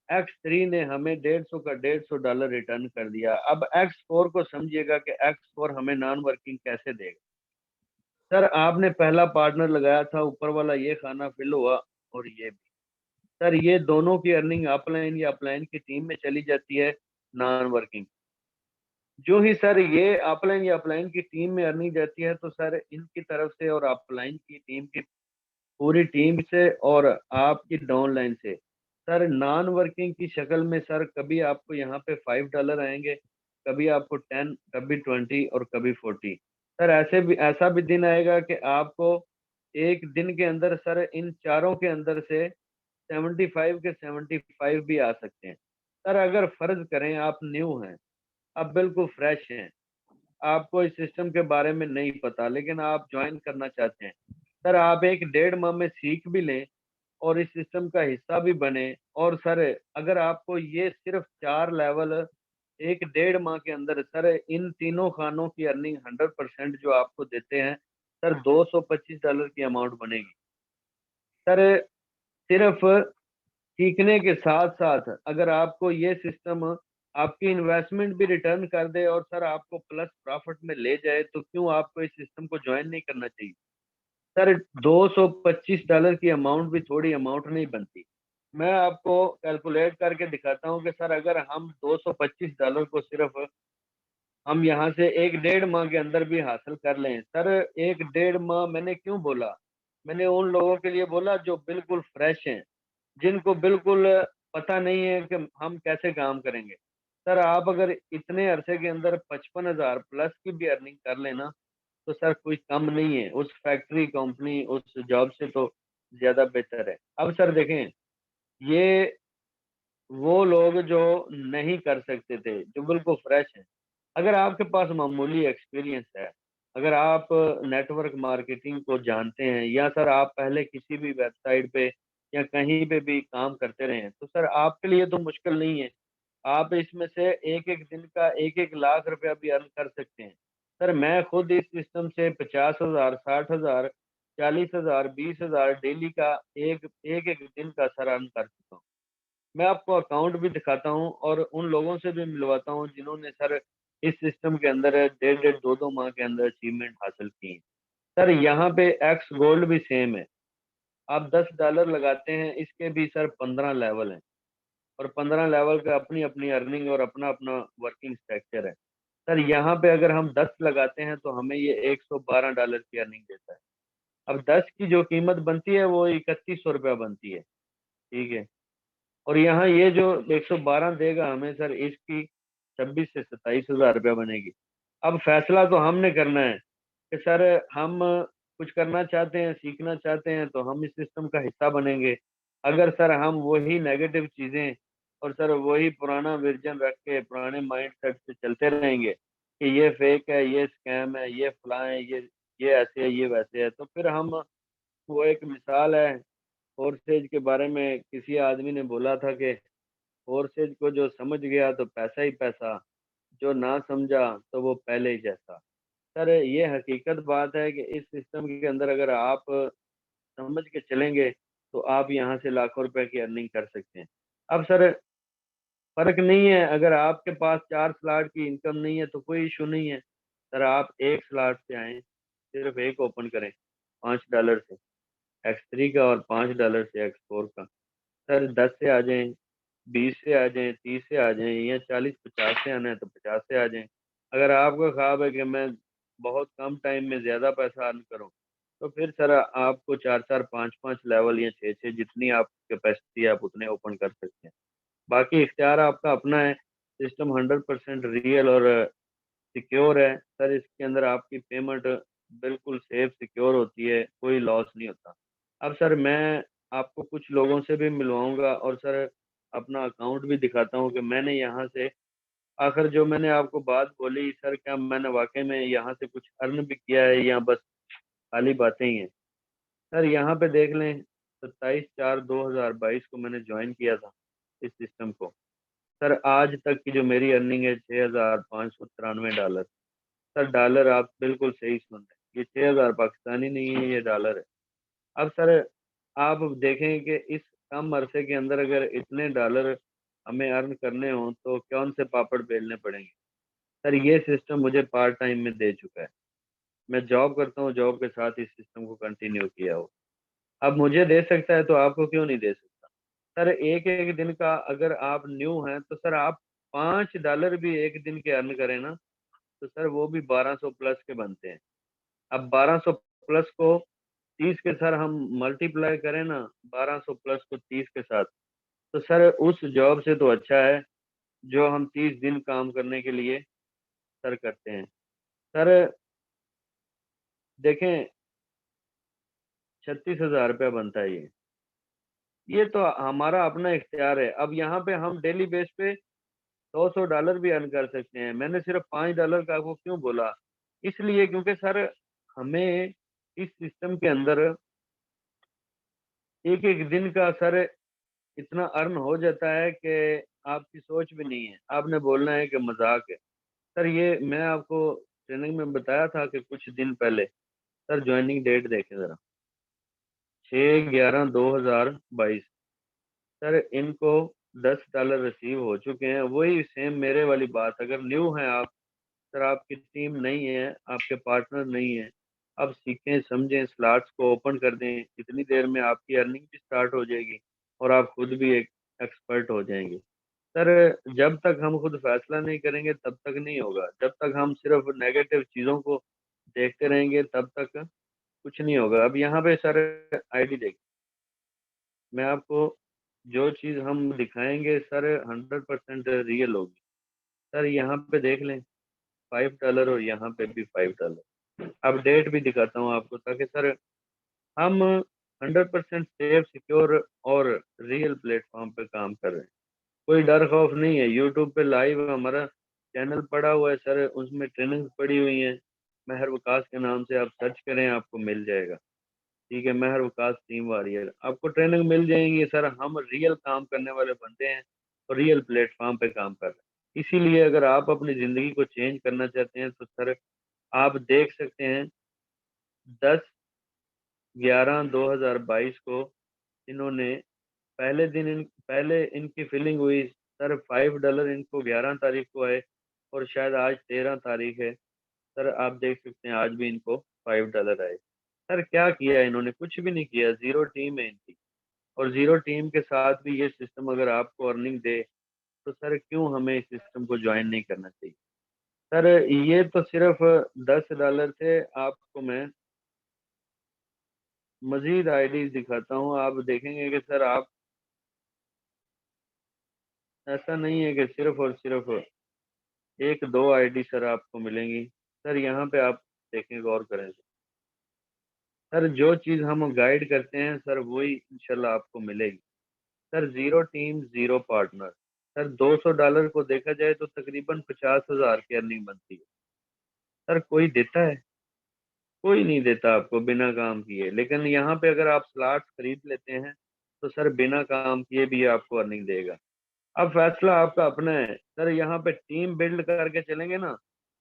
X3 ने हमें 150 का $150 रिटर्न कर दिया। अब X4 को समझिएगा कि X4 हमें नॉन वर्किंग कैसे देगा। सर आपने पहला पार्टनर लगाया था, ऊपर वाला ये खाना फिल हुआ और ये भी, सर ये दोनों की अर्निंग अपलाइन या अपलाइन की टीम में चली जाती है, नॉन वर्किंग। जो ही सर ये अपलाइन या अपलाइन की टीम में अर्निंग जाती है, तो सर इनकी तरफ से और अपलाइन की टीम की पूरी टीम से और आपकी डाउनलाइन से सर नॉन वर्किंग की शक्ल में, सर कभी आपको यहाँ पे $5 आएंगे, कभी आपको 10, कभी 20 और कभी 40। सर ऐसा भी दिन आएगा कि आपको एक दिन के अंदर सर इन चारों के अंदर से 75 के 75 भी आ सकते हैं। सर अगर फर्ज करें आप न्यू हैं, आप बिल्कुल फ्रेश हैं, आपको इस सिस्टम के बारे में नहीं पता, लेकिन आप ज्वाइन करना चाहते हैं, सर आप एक 1.5 माह में सीख भी लें और इस सिस्टम का हिस्सा भी बने। और सर अगर आपको ये सिर्फ 4 लेवल एक 1.5 माह के अंदर, सर इन तीनों खानों की अर्निंग 100% जो आपको देते हैं, सर $225 की अमाउंट बनेगी। सर सिर्फ सीखने के साथ साथ अगर आपको ये सिस्टम आपकी इन्वेस्टमेंट भी रिटर्न कर दे और सर आपको प्लस प्रॉफिट में ले जाए, तो क्यों आपको इस सिस्टम को ज्वाइन नहीं करना चाहिए। सर $225 की अमाउंट भी थोड़ी अमाउंट नहीं बनती। मैं आपको कैलकुलेट करके दिखाता हूँ कि सर अगर हम $225 को सिर्फ हम यहाँ से एक 1.5 माह के अंदर भी हासिल कर लें। सर एक 1.5 माह मैंने क्यों बोला, मैंने उन लोगों के लिए बोला जो बिल्कुल फ्रेश हैं, जिनको बिल्कुल पता नहीं है कि हम कैसे काम करेंगे। सर आप अगर इतने अरसे के अंदर 55,000 प्लस की भी अर्निंग कर लेना, तो सर कोई कम नहीं है, उस फैक्ट्री, कंपनी, उस जॉब से तो ज़्यादा बेहतर है। अब सर देखें, ये वो लोग जो नहीं कर सकते थे, जो बिल्कुल फ्रेश हैं, अगर आपके पास मामूली एक्सपीरियंस है, अगर आप नेटवर्क मार्केटिंग को जानते हैं, या सर आप पहले किसी भी वेबसाइट पे या कहीं पे भी काम करते रहे हैं, तो सर आपके लिए तो मुश्किल नहीं है। आप इसमें से एक-एक दिन का 1-1 लाख रुपया भी अर्न कर सकते हैं। सर मैं खुद इस सिस्टम से 50,000, 60,000, 40,000, 20,000 डेली का एक-एक दिन का सर अर्न कर चुका हूँ। मैं आपको अकाउंट भी दिखाता हूँ और उन लोगों से भी मिलवाता हूँ जिन्होंने सर इस सिस्टम के अंदर डेढ़-डेढ़, 2-2 माह के अंदर अचीवमेंट हासिल की है। सर यहाँ पे एक्स गोल्ड भी सेम है। आप $10 लगाते हैं, इसके भी सर 15 लेवल हैं और 15 लेवल का अपनी-अपनी अर्निंग और अपना-अपना वर्किंग स्ट्रक्चर है। सर यहाँ पे अगर हम 10 लगाते हैं तो हमें ये $112 की अर्निंग देता है। अब 10 की जो कीमत बनती है वो 3100 रुपया बनती है, ठीक है। और यहाँ ये जो 112 देगा हमें सर, इसकी 26 से 27 हजार रुपया बनेगी। अब फैसला तो हमने करना है कि सर हम कुछ करना चाहते हैं, सीखना चाहते हैं, तो हम इस सिस्टम का हिस्सा बनेंगे। अगर सर हम वही नेगेटिव चीजें और सर वही पुराना वर्जन रख के पुराने माइंड सेट से चलते रहेंगे कि ये फेक है, ये स्कैम है, ये फलां है, ये ऐसे है, ये वैसे है, तो फिर हम, वो एक मिसाल है फोर्सेज के बारे में, किसी आदमी ने बोला था कि फोर्सेज को जो समझ गया तो पैसा ही पैसा, जो ना समझा तो वो पहले ही जैसा। सर ये हकीकत बात है कि इस सिस्टम के अंदर अगर आप समझ के चलेंगे तो आप यहाँ से लाखों रुपए की अर्निंग कर सकते हैं। अब सर फर्क नहीं है, अगर आपके पास 4 स्लॉट की इनकम नहीं है तो कोई इशू नहीं है सर, आप एक स्लॉट से आए, सिर्फ एक ओपन करें $5 से X3 का और $5 से X4 का। सर 10 से आ जाएं, 20 से आ जाएं, 30 से आ जाएं, या 40-50 से आना है तो 50 से आ जाएं। अगर आपका ख्वाब है कि मैं बहुत कम टाइम में ज़्यादा पैसा अर्न करूं, तो फिर सर आपको 4-4, 5-5 लेवल या 6-6 जितनी आप कैपेसिटी है आप उतने ओपन कर सकते हैं। बाकी इख्तियार आपका अपना है। सिस्टम 100% रियल और सिक्योर है सर। इसके अंदर आपकी पेमेंट बिल्कुल सेफ सिक्योर होती है, कोई लॉस नहीं होता। अब सर मैं आपको कुछ लोगों से भी मिलवाऊंगा और सर अपना अकाउंट भी दिखाता हूँ कि मैंने यहाँ से, आखिर जो मैंने आपको बात बोली सर, क्या मैंने वाकई में यहाँ से कुछ अर्न भी किया है या बस खाली बातें ही हैं। सर यहाँ पे देख लें, 27/4/2022 को मैंने ज्वाइन किया था इस सिस्टम को। सर आज तक की जो मेरी अर्निंग है $6,593। सर डॉलर, आप बिल्कुल सही सुन रहे हैं, ये 6,000 पाकिस्तानी नहीं है, ये डॉलर है। अब सर आप देखें कि इस कम अरसे के अंदर अगर इतने डॉलर हमें अर्न करने हों तो कौन से पापड़ बेलने पड़ेंगे। सर ये सिस्टम मुझे पार्ट टाइम में दे चुका है। मैं जॉब करता हूँ, जॉब के साथ इस सिस्टम को कंटिन्यू किया हो। अब मुझे दे सकता है तो आपको क्यों नहीं दे सकता। सर एक एक दिन का अगर आप न्यू हैं तो सर आप $5 भी एक दिन के अर्न करें ना, तो सर वो भी 1200 प्लस के बनते हैं। अब 1200 प्लस को 30 के सर हम मल्टीप्लाई करें ना, 1200 प्लस को 30 के साथ, तो सर उस जॉब से तो अच्छा है जो हम 30 दिन काम करने के लिए सर करते हैं। सर देखें, 36,000 रुपया बनता है ये तो हमारा अपना इख्तियार है। अब यहाँ पे हम डेली बेस पे 100-100 डॉलर भी अर्न कर सकते हैं। मैंने सिर्फ $5 का आपको क्यों बोला, इसलिए क्योंकि सर हमें इस सिस्टम के अंदर एक एक दिन का सर इतना अर्न हो जाता है कि आपकी सोच भी नहीं है। आपने बोलना है कि मजाक है। सर ये मैं आपको ट्रेनिंग में बताया था कि कुछ दिन पहले, सर ज्वाइनिंग डेट देखें ज़रा, 6/11/2022। सर इनको $10 रिसीव हो चुके हैं। वही सेम मेरे वाली बात, अगर न्यू हैं आप, सर आपकी टीम नहीं है, आपके पार्टनर नहीं है, अब सीखें समझें, स्लॉट्स को ओपन कर दें, इतनी देर में आपकी अर्निंग भी स्टार्ट हो जाएगी और आप खुद भी एक एक्सपर्ट हो जाएंगे। सर जब तक हम खुद फैसला नहीं करेंगे तब तक नहीं होगा। जब तक हम सिर्फ नेगेटिव चीज़ों को देखते रहेंगे तब तक कुछ नहीं होगा। अब यहाँ पे सर आईडी देखिए, मैं आपको जो चीज़ हम दिखाएंगे सर 100% रियल होगी। सर यहाँ पे देख लें, $5 और यहाँ पे भी $5। अब डेट भी दिखाता हूँ आपको ताकि सर हम 100% सेफ सिक्योर और रियल प्लेटफॉर्म पे काम कर रहे हैं। कोई डर खौफ नहीं है। यूट्यूब पे लाइव हमारा चैनल पड़ा हुआ है सर, उसमें ट्रेनिंग पड़ी हुई है। महर वकास के नाम से आप सर्च करें, आपको मिल जाएगा। ठीक है, महर वकास टीम वॉरियर, आपको ट्रेनिंग मिल जाएंगी। सर हम रियल काम करने वाले बंदे हैं और रियल प्लेटफॉर्म पे काम कर रहे हैं। इसीलिए अगर आप अपनी ज़िंदगी को चेंज करना चाहते हैं तो सर आप देख सकते हैं, 10/11/2022 को इन्होंने पहले इनकी फिलिंग हुई सर। $5 इनको 11 तारीख को आए और शायद आज 13 तारीख है। सर आप देख सकते हैं आज भी इनको $5 आए। सर क्या किया है इन्होंने, कुछ भी नहीं किया। जीरो टीम है इनकी, और जीरो टीम के साथ भी ये सिस्टम अगर आपको अर्निंग दे तो सर क्यों हमें इस सिस्टम को ज्वाइन नहीं करना चाहिए। सर ये तो सिर्फ $10 से आपको मैं मजीद आईडी दिखाता हूँ, आप देखेंगे कि सर आप, ऐसा नहीं है कि सिर्फ और सिर्फ एक दो आईडी सर आपको मिलेंगी। सर यहाँ पे आप देखें, गौर करें सर, जो चीज़ हम गाइड करते हैं सर वही इंशाल्लाह आपको मिलेगी। Sir zero team zero partner, sir $200 को देखा जाए तो तकरीबन 50,000 की अर्निंग बनती है। सर कोई देता है? कोई नहीं देता आपको बिना काम किए। लेकिन यहाँ पे अगर आप स्लॉट्स खरीद लेते हैं तो सर बिना काम किए भी आपको अर्निंग देगा। अब फैसला आपका अपना है। सर यहाँ पे टीम बिल्ड करके चलेंगे ना,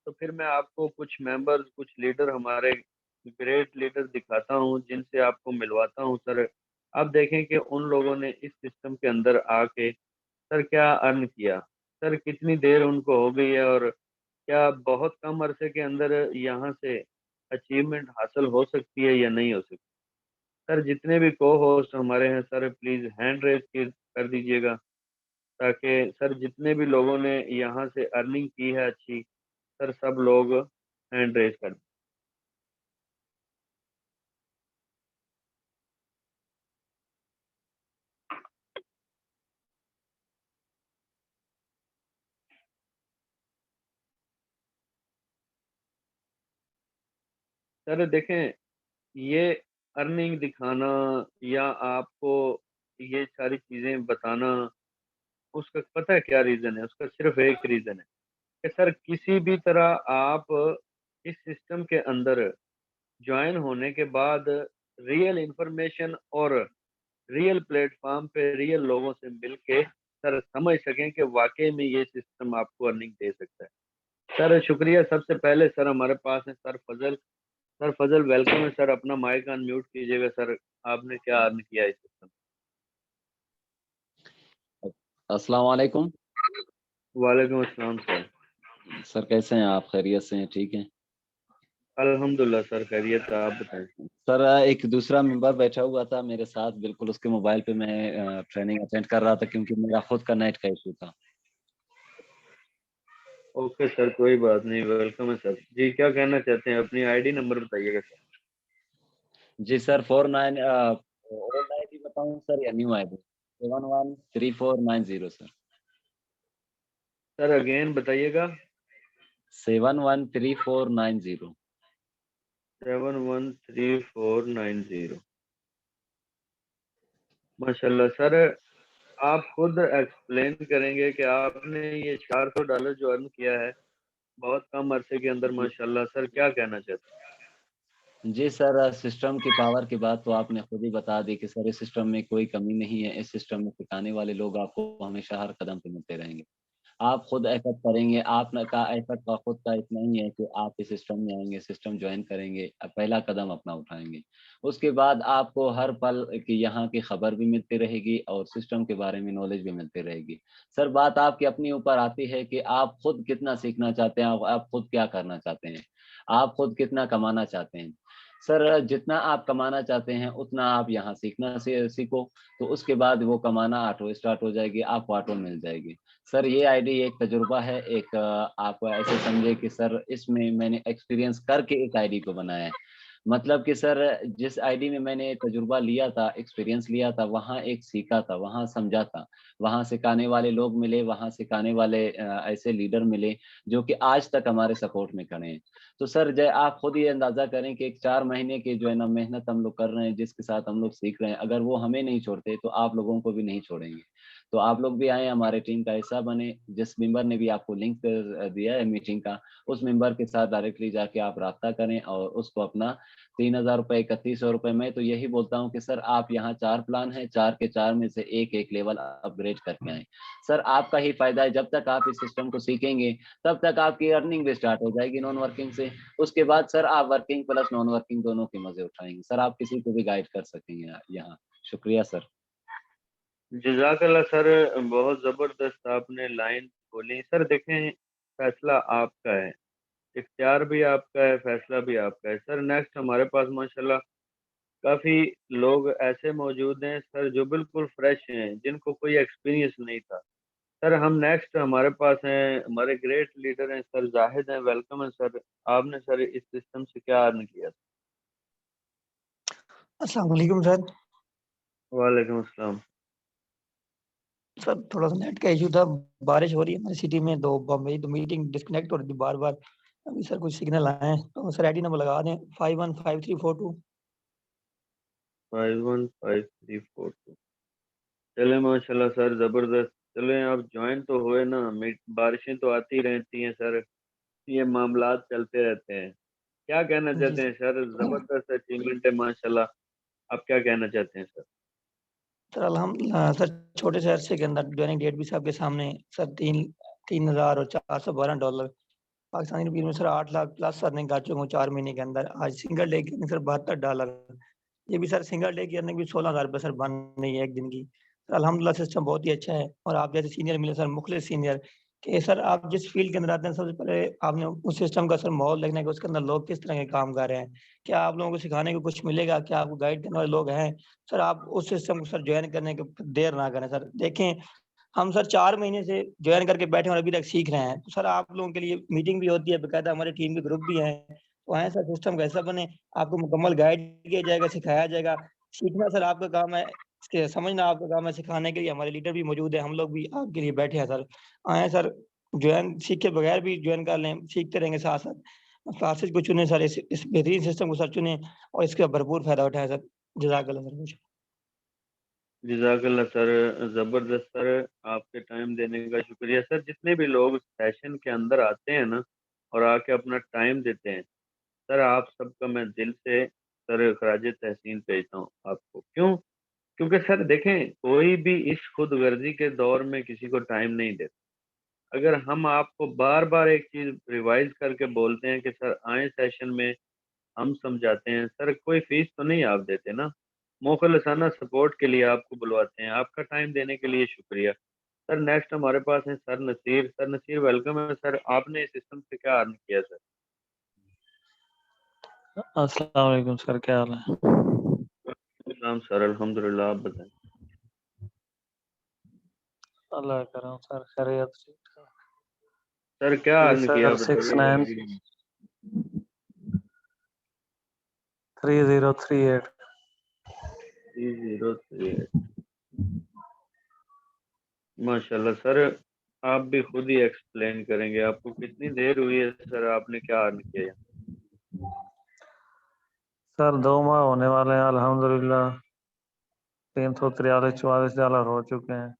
तो फिर मैं आपको कुछ मेंबर्स, कुछ लीडर, हमारे ग्रेट लीडर दिखाता हूँ जिनसे आपको मिलवाता हूँ सर। आप देखें कि उन लोगों ने इस सिस्टम के अंदर आके सर क्या अर्न किया, सर कितनी देर उनको हो गई है, और क्या बहुत कम अरसे के अंदर यहाँ से अचीवमेंट हासिल हो सकती है या नहीं हो सकती। सर जितने भी को होस्ट हमारे हैं सर, प्लीज़ हैंड रेज कर दीजिएगा, ताकि सर जितने भी लोगों ने यहाँ से अर्निंग की है अच्छी, सर सब लोग हैंड रेज कर दें। सर देखें, ये अर्निंग दिखाना या आपको ये सारी चीज़ें बताना, उसका पता है क्या रीज़न है? उसका सिर्फ एक रीज़न है कि सर किसी भी तरह आप इस सिस्टम के अंदर ज्वाइन होने के बाद रियल इंफॉर्मेशन और रियल प्लेटफॉर्म पे रियल लोगों से मिल के सर समझ सकें कि वाकई में ये सिस्टम आपको अर्निंग दे सकता है। सर शुक्रिया। सबसे पहले सर हमारे पास है सर फजल। सर फजल वेलकम है सर, अपना माइक अनम्यूट कीजिएगा सर। आपने क्या अर्न किया इस सिस्टम? अस्सलाम वालेकुम। वालेकुम अस्सलाम सर। सर कैसे हैं आप? खैरियत से हैं? ठीक हैं? अल्हम्दुलिल्लाह सर, खैरियत है, आप बताएं। सर एक दूसरा मेंबर बैठा हुआ था मेरे साथ, बिल्कुल उसके मोबाइल पे मैं ट्रेनिंग अटेंड कर रहा था क्योंकि मेरा खुद का नेट का इशू था। ओके सर, कोई बात नहीं, वेलकम है सर जी। क्या कहना चाहते हैं? अपनी आईडी नंबर बताइएगा सर। जी सर, 49 ओल्ड आईडी बताऊं सर या new ID? 713490 sir. Sir again बताइएगा। 713490। 713490। माशाल्लाह सर, आप खुद एक्सप्लेन करेंगे कि आपने ये $400 जो अर्न किया है बहुत कम अरसे के अंदर, जी माशाल्लाह सर, क्या कहना चाहते हैं? जी सर, सिस्टम की पावर की बात तो आपने खुद ही बता दी कि सर इस सिस्टम में कोई कमी नहीं है। इस सिस्टम में सिखाने वाले लोग आपको हमेशा हर कदम पे मिलते रहेंगे। आप खुद एफर्ट करेंगे, आप न का एफर्ट का खुद का इतना ही है कि आप इस सिस्टम में आएँगे, सिस्टम जॉइन करेंगे, पहला कदम अपना उठाएँगे। उसके बाद आपको हर पल की यहाँ की खबर भी मिलती रहेगी और सिस्टम के बारे में नॉलेज भी मिलती रहेगी। सर बात आपकी अपने ऊपर आती है कि आप खुद कितना सीखना चाहते हैं, आप खुद क्या करना चाहते हैं, आप खुद कितना कमाना चाहते हैं। सर जितना आप कमाना चाहते हैं उतना आप यहाँ सीखना सीखो, तो उसके बाद वो कमाना ऑटो स्टार्ट हो जाएगी, आपको ऑटो मिल जाएगी। सर ये आईडी एक तजुर्बा है, एक आप ऐसे समझे कि सर इसमें मैंने एक्सपीरियंस करके एक आईडी को बनाया है। मतलब कि सर जिस आईडी में मैंने तजुर्बा लिया था, एक्सपीरियंस लिया था, वहाँ एक सीखा था, वहाँ समझा था, वहाँ सिखाने वाले लोग मिले, वहाँ सिखाने वाले ऐसे लीडर मिले जो कि आज तक हमारे सपोर्ट में खड़े हैं। तो सर ज आप खुद ये अंदाज़ा करें कि एक 4 महीने की जो है ना मेहनत हम लोग कर रहे हैं, जिसके साथ हम लोग सीख रहे हैं, अगर वो हमें नहीं छोड़ते तो आप लोगों को भी नहीं छोड़ेंगे। तो आप लोग भी आएँ, हमारे टीम का हिस्सा बने। जिस मेंबर ने भी आपको लिंक दिया है मीटिंग का, उस मेंबर के साथ डायरेक्टली जाके आप राब्ता करें और उसको अपना ₹3000 ₹3100 मैं तो यही बोलता हूँ कि सर आप यहाँ 4 प्लान हैं, 4 के 4 में से एक-एक लेवल अपग्रेड करके आएँ। सर आपका ही फ़ायदा है, जब तक आप इस सिस्टम को सीखेंगे, तब तक आपकी अर्निंग भी स्टार्ट हो जाएगी नॉन वर्किंग से। उसके बाद सर आप वर्किंग प्लस नॉन वर्किंग दोनों के मज़े उठाएँगे। सर आप किसी को भी गाइड कर सकेंगे यहाँ। शुक्रिया सर। जज़ाकल्लाह सर, बहुत ज़बरदस्त आपने लाइन बोली। सर देखें, फैसला आपका है, इख्तियार भी आपका है, फैसला भी आपका है। सर नेक्स्ट हमारे पास माशाल्लाह काफ़ी लोग ऐसे मौजूद हैं सर जो बिल्कुल फ्रेश हैं, जिनको कोई एक्सपीरियंस नहीं था। सर हम नेक्स्ट हमारे पास हैं, हमारे ग्रेट लीडर हैं सर जाहिद हैं, वेलकम है सर। आपने सर इस सिस्टम से क्या अर्न किया? अस्सलाम वालेकुम सर। वालेकुम अस्सलाम। सर थोड़ा सा नेट का इशू था। बारिश हो रही है हमारी सिटी में, तो मेरी तो मीटिंग डिस्कनेक्ट हो रही थी बार बार। अभी सर कुछ सिग्नल आए हैं, तो सर आईडी नंबर लगा दें 515342। 515342। चले माशाल्लाह सर, जबरदस्त। चले आप ज्वाइन तो हुए ना, बारिशें तो आती रहती हैं सर, ये मामलात चलते रहते हैं। क्या कहना जी चाहते हैं सर? सर। जबरदस्त अचीवमेंट है माशाल्लाह। आप क्या कहना चाहते हैं सर? सर अल्हम्दुलिल्लाह सर, छोटे शहर से के अंदर ज्वाइनिंग डेट भी सबके सामने है। सर 3,000 और $412 पाकिस्तानी रुपये में सर 8 लाख प्लस अर्निंग कर चुका हूँ 4 महीने के अंदर। आज सिंगल डे की अर्निंग सर $72। ये भी सर सिंगल डे की अर्निंग भी 16,000 रुपये सर बन रही है एक दिन की। सर अल्हम्दुलिल्लाह सिस्टम बहुत ही अच्छा है, और आप जैसे सीनियर मिले सर, मुखलिस सीनियर, कि सर आप जिस फील्ड के अंदर आते हैं सबसे पहले आपने उस सिस्टम का सर माहौल देखना है कि उसके अंदर लोग किस तरह के काम कर रहे हैं। क्या आप लोगों को सिखाने को कुछ मिलेगा? क्या आपको गाइड करने वाले लोग हैं? सर आप उस सिस्टम को सर ज्वाइन करने के देर ना करें सर। देखें, हम सर 4 महीने से जॉइन करके बैठे हैं और अभी तक सीख रहे हैं। तो सर आप लोगों के लिए मीटिंग भी होती है, बाकायदा हमारे टीम के ग्रुप भी हैं। तो आएँ सर, सिस्टम कैसा बने, आपको मुकम्मल गाइड किया जाएगा, सिखाया जाएगा। सीखना सर आपका काम है, इसके समझना आपका काम है, सिखाने के लिए हमारे लीडर भी मौजूद है, हम लोग भी आपके लिए बैठे हैं सर। आएँ सर, जॉइन सीखे बगैर भी जॉइन कर लें, सीखते रहेंगे साथ-साथ। क्लासेस को चुनें सर, इस बेहतरीन सिस्टम को सर चुनें और इसका भरपूर फ़ायदा उठाएँ सर। जज़ाकल्लाह सर कुछ। जज़ाकल्लाह सर, ज़बरदस्त सर। आपके टाइम देने का शुक्रिया सर। जितने भी लोग सेशन के अंदर आते हैं ना और आके अपना टाइम देते हैं, सर आप सबका मैं दिल से सर खराज तहसीन भेजता हूँ आपको। क्यों? क्योंकि सर देखें, कोई भी इस खुदगर्जी के दौर में किसी को टाइम नहीं देता। अगर हम आपको बार बार एक चीज रिवाइज करके बोलते हैं कि सर आए सेशन में, हम समझाते हैं सर, कोई फीस तो नहीं आप देते ना, मुखलसाना सपोर्ट के लिए आपको बुलवाते हैं। आपका टाइम देने के लिए शुक्रिया सर। नेक्स्ट हमारे पास है sir Naseer. Sir Naseer, welcome है सर। आपने इस सिस्टम से क्या अर्न किया सर? अस्सलाम वालेकुम सर, क्या हाल है? नाम सर, अल्हम्दुलिल्लाह। आप बताएं अल्लाह का करम सर, खैरियत ठीक ठाक। सर, क्या जी अर्न किया सर, बताइए। 693038। 3038। माशाल्लाह सर। आप भी खुद ही एक्सप्लेन करेंगे, आपको कितनी देर हुई है सर, आपने क्या अर्न किया? सर 2 माह होने वाले हैं अल्हम्दुलिल्लाह। $343-44 हो चुके हैं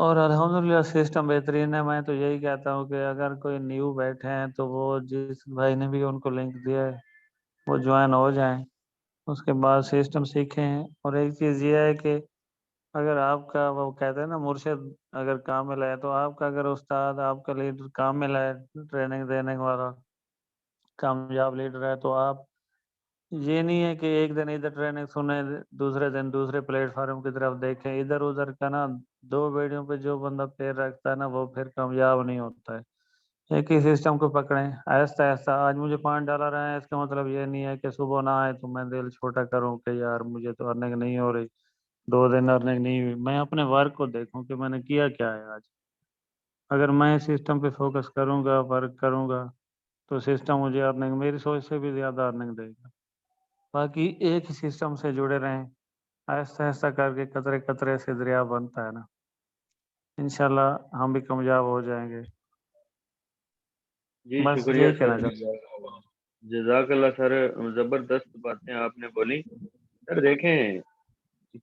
और अल्हम्दुलिल्लाह सिस्टम बेहतरीन है। मैं तो यही कहता हूँ कि अगर कोई न्यू बैठे हैं तो वो जिस भाई ने भी उनको लिंक दिया है वो ज्वाइन हो जाएं, उसके बाद सिस्टम सीखें। और एक चीज़ ये है कि अगर आपका, वो कहते हैं ना, मुर्शिद अगर कामिल है, तो आपका अगर उस्ताद, आपका लीडर कामिल है, ट्रेनिंग देने वाला कामयाब लीडर है, तो आप, ये नहीं है कि एक दिन इधर ट्रेनिंग सुने, दूसरे दिन दूसरे प्लेटफॉर्म की तरफ देखें। इधर उधर का ना, दो बेड़ियों पे जो बंदा पैर रखता है ना, वो फिर कामयाब नहीं होता है। एक ही सिस्टम को पकड़ें आहिस्ता आहिस्ता। आज मुझे $5 आए, इसका मतलब ये नहीं है कि सुबह ना आए तो मैं दिल छोटा करूं कि यार मुझे तो अर्निंग नहीं हो रही, 2 दिन अर्निंग नहीं हुई। मैं अपने वर्क को देखूं कि मैंने किया क्या है आज। अगर मैं सिस्टम पे फोकस करूंगा, वर्क करूंगा, तो सिस्टम मुझे अर्निंग, मेरी सोच से भी ज़्यादा अर्निंग देगा। बाकी एक ही सिस्टम से जुड़े रहें, आहिस्ता आहिस्ता करके कतरे कतरे से दरिया बनता है ना। इंशाल्लाह हम भी कामयाब हो जाएंगे। जी बस शुक्रिया यही सर। कहना चाहता जजाकल्ला सर, जबरदस्त बातें आपने बोली सर। देखें,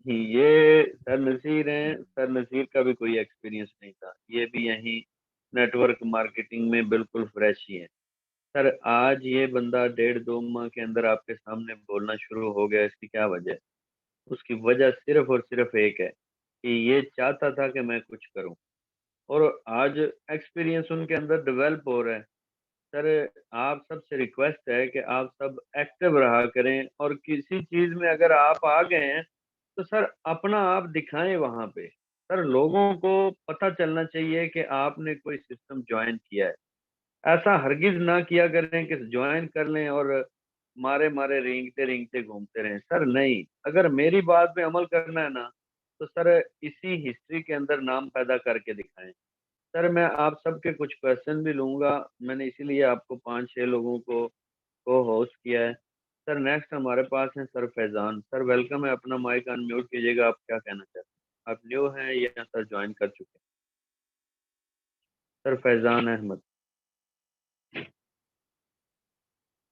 ये सर नसीर हैं। सर नसीर का भी कोई एक्सपीरियंस नहीं था, ये भी यहीं नेटवर्क मार्केटिंग में बिल्कुल फ्रेश ही है सर। आज ये बंदा 1.5-2 माह के अंदर आपके सामने बोलना शुरू हो गया। इसकी क्या वजह है? उसकी वजह सिर्फ और सिर्फ एक है कि ये चाहता था कि मैं कुछ करूं, और आज एक्सपीरियंस उनके अंदर डेवलप हो रहा है सर। आप सबसे रिक्वेस्ट है कि आप सब एक्टिव रहा करें, और किसी चीज में अगर आप आ गए हैं तो सर अपना आप दिखाएं वहां पे। सर लोगों को पता चलना चाहिए कि आपने कोई सिस्टम ज्वाइन किया है। ऐसा हरगिज ना किया करें कि ज्वाइन कर लें और मारे मारे रेंगते रेंगते घूमते रहें सर। नहीं, अगर मेरी बात पे अमल करना है ना, तो सर इसी हिस्ट्री के अंदर नाम पैदा करके दिखाएं। सर मैं आप सबके कुछ क्वेश्चन भी लूंगा। मैंने इसीलिए आपको 5-6 लोगों को होस्ट किया है। सर नेक्स्ट हमारे पास है सर फैजान। सर वेलकम है, अपना माइक अनम्यूट कीजिएगा। आप क्या कहना चाहते हैं? आप न्यू हैं या सर ज्वाइन कर चुके हैं? Sir Faizan Ahmed.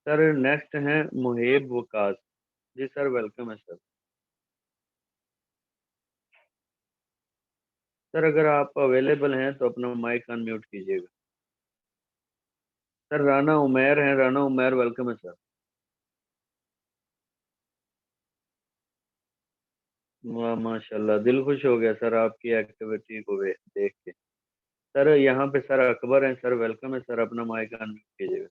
Sir next हैं मुहेब वकास। जी सर वेलकम है सर। सर अगर आप अवेलेबल हैं तो अपना माइक अनम्यूट कीजिएगा। सर राना उमैर हैं, राना उमैर वेलकम है सर। वाह माशाल्लाह, दिल खुश हो गया सर आपकी एक्टिविटी को देख के। सर यहाँ पे सर अकबर हैं, सर वेलकम है सर, अपना माइक अनम्यूट कीजिएगा।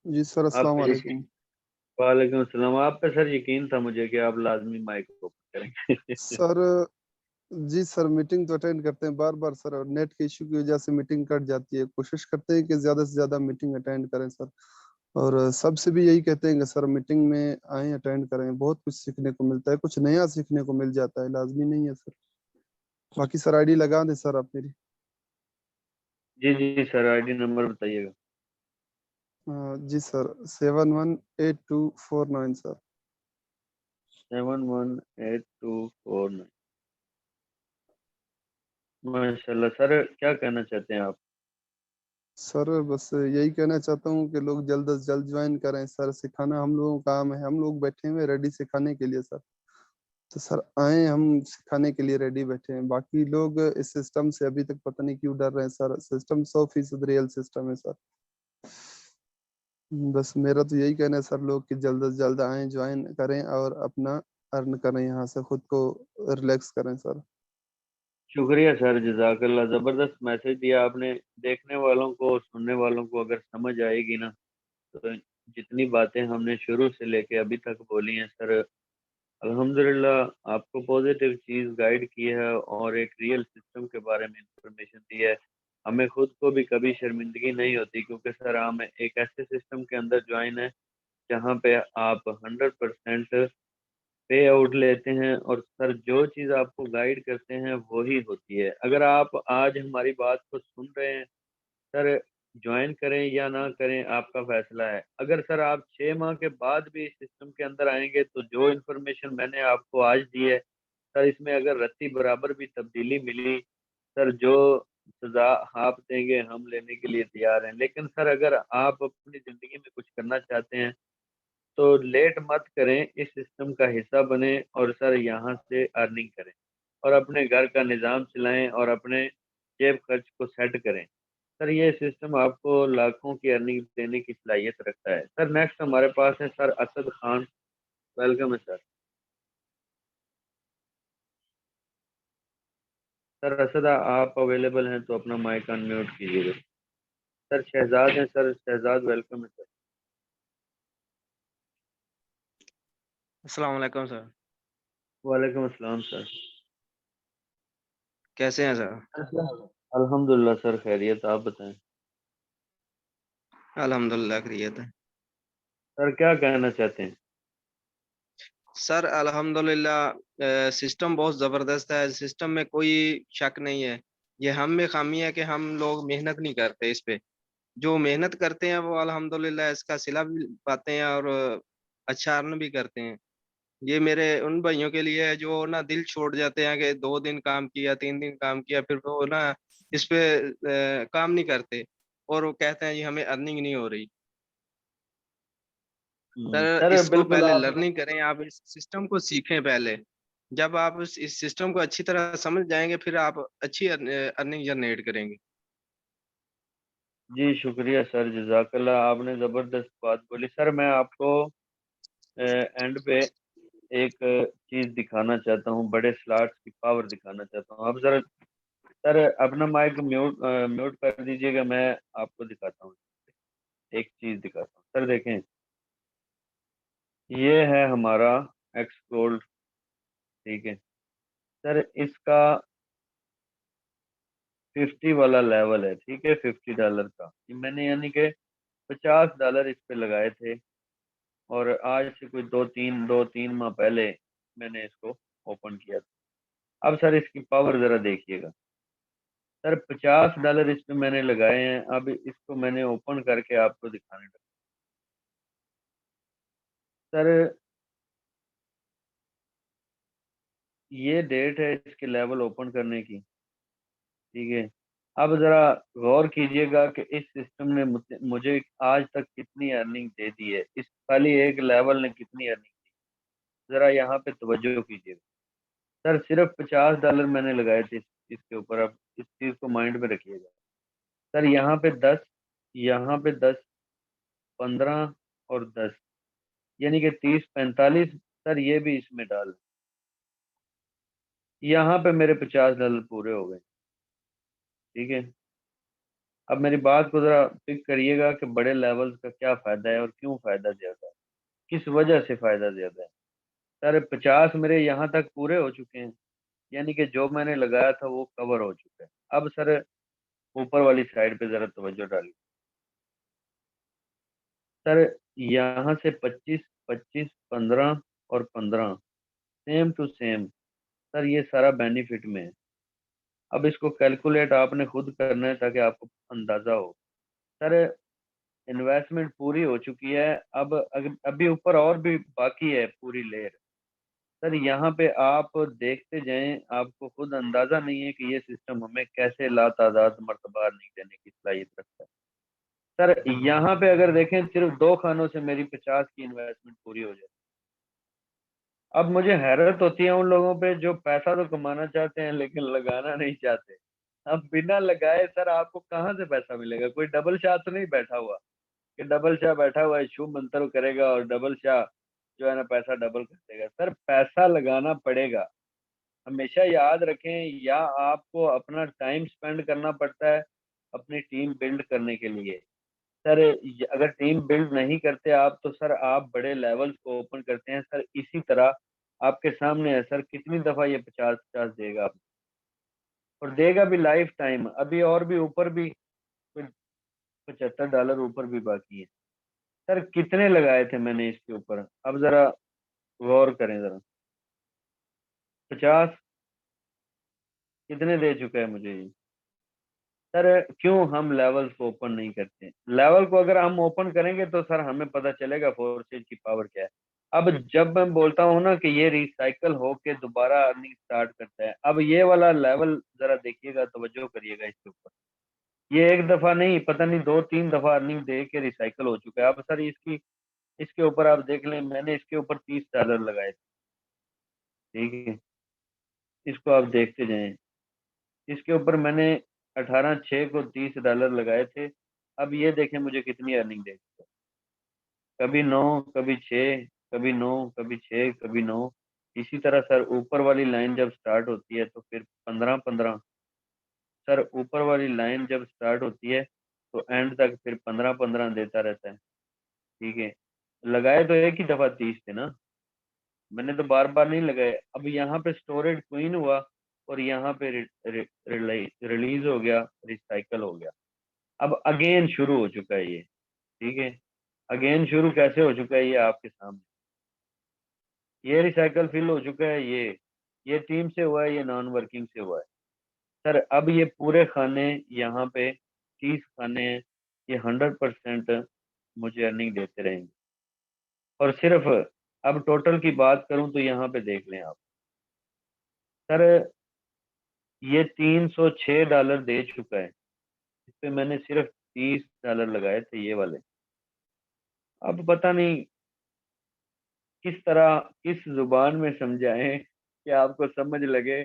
जी सर, आप अस्सलाम पे वालेकुम। वालेकुम अस्सलाम। आप पे सर यकीन था मुझे कि आप लाजमी माइक ओपन करेंगे। सर जी सर, मीटिंग तो अटेंड करते हैं बार बार सर, और नेट के इशू की वजह से मीटिंग कट जाती है। कोशिश करते हैं कि ज़्यादा से ज़्यादा मीटिंग अटेंड करें सर, और सबसे भी यही कहते हैं कि सर मीटिंग में आएँ, अटेंड करें, बहुत कुछ सीखने को मिलता है, कुछ नया सीखने को मिल जाता है, लाजमी नहीं है सर। बाकी सर आईडी लगा दें सर आप मेरी। जी जी सर, आईडी नंबर बताइएगा। जी सर, 718249 सर। 718249। माशाल्लाह सर, क्या कहना चाहते हैं आप? सर बस यही कहना चाहता हूँ कि लोग जल्द से जल्द ज्वाइन करें सर, सिखाना हम लोगों का काम है, हम लोग बैठे हुए रेडी सिखाने के लिए सर। तो सर आए, हम सिखाने के लिए रेडी बैठे हैं। बाकी लोग इस सिस्टम से अभी तक पता नहीं क्यों डर रहे हैं सर, सिस्टम 100% रियल सिस्टम है सर। बस मेरा तो यही कहना है सर, लोग कि जल्द से जल्द आए, ज्वाइन करें और अपना अर्न करें, यहाँ से खुद को रिलैक्स करें सर। शुक्रिया सर, जजाकल्ला, ज़बरदस्त मैसेज दिया आपने। देखने वालों को, सुनने वालों को अगर समझ आएगी ना, तो जितनी बातें हमने शुरू से लेके अभी तक बोली हैं सर, अल्हम्दुलिल्लाह आपको पॉजिटिव चीज़ गाइड की है और एक रियल सिस्टम के बारे में इंफॉर्मेशन दी है। हमें खुद को भी कभी शर्मिंदगी नहीं होती, क्योंकि सर हम एक ऐसे सिस्टम के अंदर ज्वाइन है जहाँ पे आप 100% पे आउट लेते हैं, और सर जो चीज़ आपको गाइड करते हैं वही होती है। अगर आप आज हमारी बात को सुन रहे हैं सर, ज्वाइन करें या ना करें आपका फैसला है। अगर सर आप 6 माह के बाद भी इस सिस्टम के अंदर आएंगे तो जो इन्फॉर्मेशन मैंने आपको आज दी है सर, इसमें अगर रत्ती बराबर भी तब्दीली मिली सर, जो सजा आप देंगे हम लेने के लिए तैयार हैं। लेकिन सर अगर आप अपनी ज़िंदगी में कुछ करना चाहते हैं तो लेट मत करें, इस सिस्टम का हिस्सा बने और सर यहाँ से अर्निंग करें और अपने घर का निज़ाम चलाएं और अपने जेब खर्च को सेट करें। सर ये सिस्टम आपको लाखों की अर्निंग देने की सलाहियत रखता है। सर नेक्स्ट हमारे पास है सर असद खान। वेलकम है सर। सर असद आप अवेलेबल हैं तो अपना माइक अनम्यूट कीजिएगा। सर शहजाद हैं, सर शहजाद वेलकम है सर। अस्सलाम वालेकुम सर। वालेकुम अस्सलाम सर। कैसे हैं सर? अल्हम्दुलिल्लाह सर, खैरियत, आप बताएं। अल्हम्दुलिल्लाह खैरियत है। सर क्या कहना चाहते हैं? सर अल्हम्दुलिल्लाह सिस्टम बहुत ज़बरदस्त है, सिस्टम में कोई शक नहीं है। ये हम में खामी है कि हम लोग मेहनत नहीं करते इस पे। जो मेहनत करते हैं वो अल्हम्दुलिल्लाह इसका सिला भी पाते हैं और अच्छा अर्न भी करते हैं। ये मेरे उन भाइयों के लिए है जो ना दिल छोड़ जाते हैं कि 2 दिन काम किया, 3 दिन काम किया, फिर वो ना इस पे काम नहीं करते और वो कहते हैं जी हमें अर्निंग नहीं हो रही। सर सर इसको बिल्कुल पहले आपने लर्निंग करें, आप इस सिस्टम को सीखें पहले। जब आप इस सिस्टम को अच्छी तरह समझ जाएंगे फिर आप अच्छी अर्निंग जनरेट करेंगे। जी शुक्रिया सर, जजाकल्ला, आपने ज़बरदस्त बात बोली। सर मैं आपको एंड पे एक चीज़ दिखाना चाहता हूँ, बड़े स्लॉट्स की पावर दिखाना चाहता हूँ। अब सर, सर अपना माइक म्यूट कर दीजिएगा, मैं आपको दिखाता हूँ, एक चीज़ दिखाता हूँ। सर देखें, ये है हमारा एक्स गोल्ड, ठीक है सर, इसका 50 वाला लेवल है, ठीक है, $50 का। ये मैंने यानी कि $50 इस पे लगाए थे, और आज से कोई दो तीन माह पहले मैंने इसको ओपन किया था। अब सर इसकी पावर ज़रा देखिएगा। सर $50 इस पे मैंने लगाए हैं, अब इसको मैंने ओपन करके आपको दिखाने लगा। सर ये डेट है इसके लेवल ओपन करने की, ठीक है। अब जरा गौर कीजिएगा कि इस सिस्टम ने मुझे आज तक कितनी अर्निंग दे दी है, इस खाली एक लेवल ने कितनी अर्निंग दी, जरा यहाँ पे तवज्जो कीजिएगा। सर सिर्फ $50 मैंने लगाए थे इसके ऊपर, अब इस चीज को माइंड में रखिएगा। सर यहाँ पे 10, यहाँ पे 10, 15 और 10, यानी कि 30, 45। सर ये भी इसमें डाल, यहाँ पे मेरे $50 पूरे हो गए, ठीक है। अब मेरी बात को जरा पिक करिएगा कि बड़े लेवल्स का क्या फायदा है और क्यों फायदा ज्यादा है, किस वजह से फायदा ज्यादा है। सर 50 मेरे यहाँ तक पूरे हो चुके हैं, यानी कि जो मैंने लगाया था वो कवर हो चुका है। अब सर ऊपर वाली साइड पे जरा तवज्जो डालिए। सर यहाँ से 25, 25, 15 और 15 सेम टू सेम, सर ये सारा बेनिफिट में है। अब इसको कैलकुलेट आपने खुद करना है ताकि आपको अंदाजा हो। सर इन्वेस्टमेंट पूरी हो चुकी है, अब अभी ऊपर और भी बाकी है पूरी लेयर। सर यहाँ पे आप देखते जाएं, आपको खुद अंदाजा नहीं है कि ये सिस्टम हमें कैसे लातादाद मर्तबा नहीं देने की सलाहियत रखता है। सर यहाँ पे अगर देखें, सिर्फ 2 खानों से मेरी 50 की इन्वेस्टमेंट पूरी हो जाती है। अब मुझे हैरत होती है उन लोगों पे जो पैसा तो कमाना चाहते हैं लेकिन लगाना नहीं चाहते। अब बिना लगाए सर आपको कहाँ से पैसा मिलेगा? कोई डबल शाह तो नहीं बैठा हुआ कि डबल शाह बैठा हुआ है, शुभ मंत्र करेगा और डबल शाह जो है ना पैसा डबल कर देगा। सर पैसा लगाना पड़ेगा, हमेशा याद रखें। या आपको अपना टाइम स्पेंड करना पड़ता है अपनी टीम बिल्ड करने के लिए। सर अगर टीम बिल्ड नहीं करते आप तो सर आप बड़े लेवल्स को ओपन करते हैं। सर इसी तरह आपके सामने है सर, कितनी दफा ये 50-50 देगा आपको, और देगा भी लाइफ टाइम। अभी और भी ऊपर भी कोई $75 ऊपर भी बाकी है। सर कितने लगाए थे मैंने इसके ऊपर, अब जरा गौर करें जरा। 50 कितने दे चुका है मुझे ये? सर क्यों हम लेवल को ओपन नहीं करते? लेवल को अगर हम ओपन करेंगे तो सर हमें पता चलेगा फोर्सेज की पावर क्या है। अब जब मैं बोलता हूँ ना कि ये रिसाइकल होके दोबारा अर्निंग स्टार्ट करता है, अब ये वाला लेवल जरा देखिएगा, तवज्जो करिएगा इसके ऊपर। ये एक दफा नहीं, पता नहीं 2-3 दफा अर्निंग दे के रिसाइकल हो चुका है। अब सर इसके ऊपर आप देख लें, मैंने इसके ऊपर $30 लगाए थे, ठीक है। इसको आप देखते जाएं, इसके ऊपर मैंने 18/6 को $30 लगाए थे। अब ये देखें मुझे कितनी अर्निंग दे, कभी 9, कभी 6, कभी 9, कभी 6, कभी 9। इसी तरह सर ऊपर वाली लाइन जब स्टार्ट होती है तो फिर 15-15। सर ऊपर वाली लाइन जब स्टार्ट होती है तो एंड तक फिर 15-15 देता रहता है, ठीक है। लगाए तो एक ही दफा 30 थे ना, मैंने तो बार बार नहीं लगाए। अब यहाँ पे स्टोरेज क्वीन हुआ और यहाँ पे रिलीज हो गया, रिसाइकल हो गया। अब अगेन शुरू हो चुका है ये, ठीक है। अगेन शुरू कैसे हो चुका है ये आपके सामने, ये रिसाइकल फिल हो चुका है, ये टीम से हुआ है, ये नॉन वर्किंग से हुआ है। सर अब ये पूरे खाने यहाँ पे 30 खाने हैं, ये 100% मुझे अर्निंग देते रहेंगे। और सिर्फ अब टोटल की बात करूं तो यहाँ पे देख लें आप, सर ये $306 दे चुका है। इस पे मैंने सिर्फ $30 लगाए थे ये वाले। अब पता नहीं किस तरह किस जुबान में समझाएं कि आपको समझ लगे।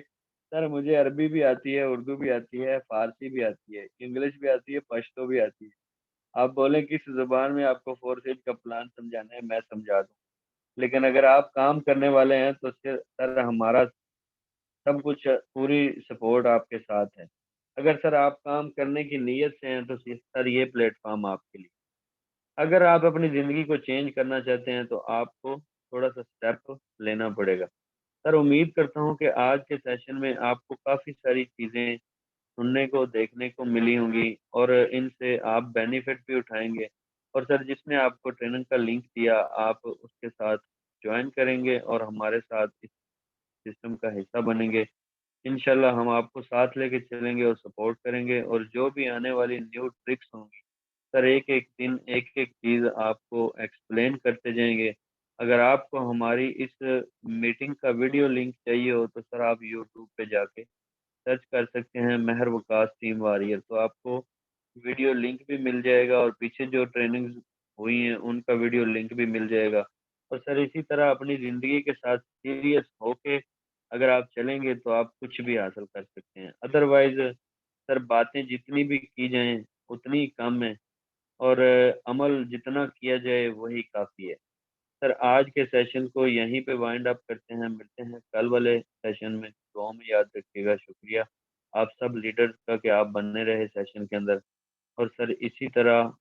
सर मुझे अरबी भी आती है, उर्दू भी आती है, फारसी भी आती है, इंग्लिश भी आती है, पश्तो भी आती है। आप बोलें किस जुबान में आपको फोर्सेज का प्लान समझाना है, मैं समझा दूं। लेकिन अगर आप काम करने वाले हैं तो सर हमारा सब कुछ पूरी सपोर्ट आपके साथ है। अगर सर आप काम करने की नीयत से हैं तो सर ये प्लेटफॉर्म आपके लिए। अगर आप अपनी ज़िंदगी को चेंज करना चाहते हैं तो आपको थोड़ा सा स्टेप लेना पड़ेगा। सर उम्मीद करता हूँ कि आज के सेशन में आपको काफ़ी सारी चीज़ें सुनने को देखने को मिली होंगी और इनसे आप बेनिफिट भी उठाएंगे। और सर जिसने आपको ट्रेनिंग का लिंक दिया आप उसके साथ ज्वाइन करेंगे और हमारे साथ इस सिस्टम का हिस्सा बनेंगे। इंशाल्लाह हम आपको साथ लेके चलेंगे और सपोर्ट करेंगे, और जो भी आने वाली न्यू ट्रिक्स होंगी सर एक एक दिन एक एक चीज़ आपको एक्सप्लेन करते जाएंगे। अगर आपको हमारी इस मीटिंग का वीडियो लिंक चाहिए हो तो सर आप यूट्यूब पे जाके सर्च कर सकते हैं महर वकास टीम वॉरियर, तो आपको वीडियो लिंक भी मिल जाएगा और पीछे जो ट्रेनिंग्स हुई हैं उनका वीडियो लिंक भी मिल जाएगा। और सर इसी तरह अपनी ज़िंदगी के साथ सीरियस होके अगर आप चलेंगे तो आप कुछ भी हासिल कर सकते हैं। अदरवाइज़ सर बातें जितनी भी की जाएँ उतनी कम है और अमल जितना किया जाए वही काफ़ी है। सर आज के सेशन को यहीं पे वाइंड अप करते हैं, मिलते हैं कल वाले सेशन में। दुआओं में याद रखिएगा। शुक्रिया आप सब लीडर्स का कि आप बने रहे सेशन के अंदर और सर इसी तरह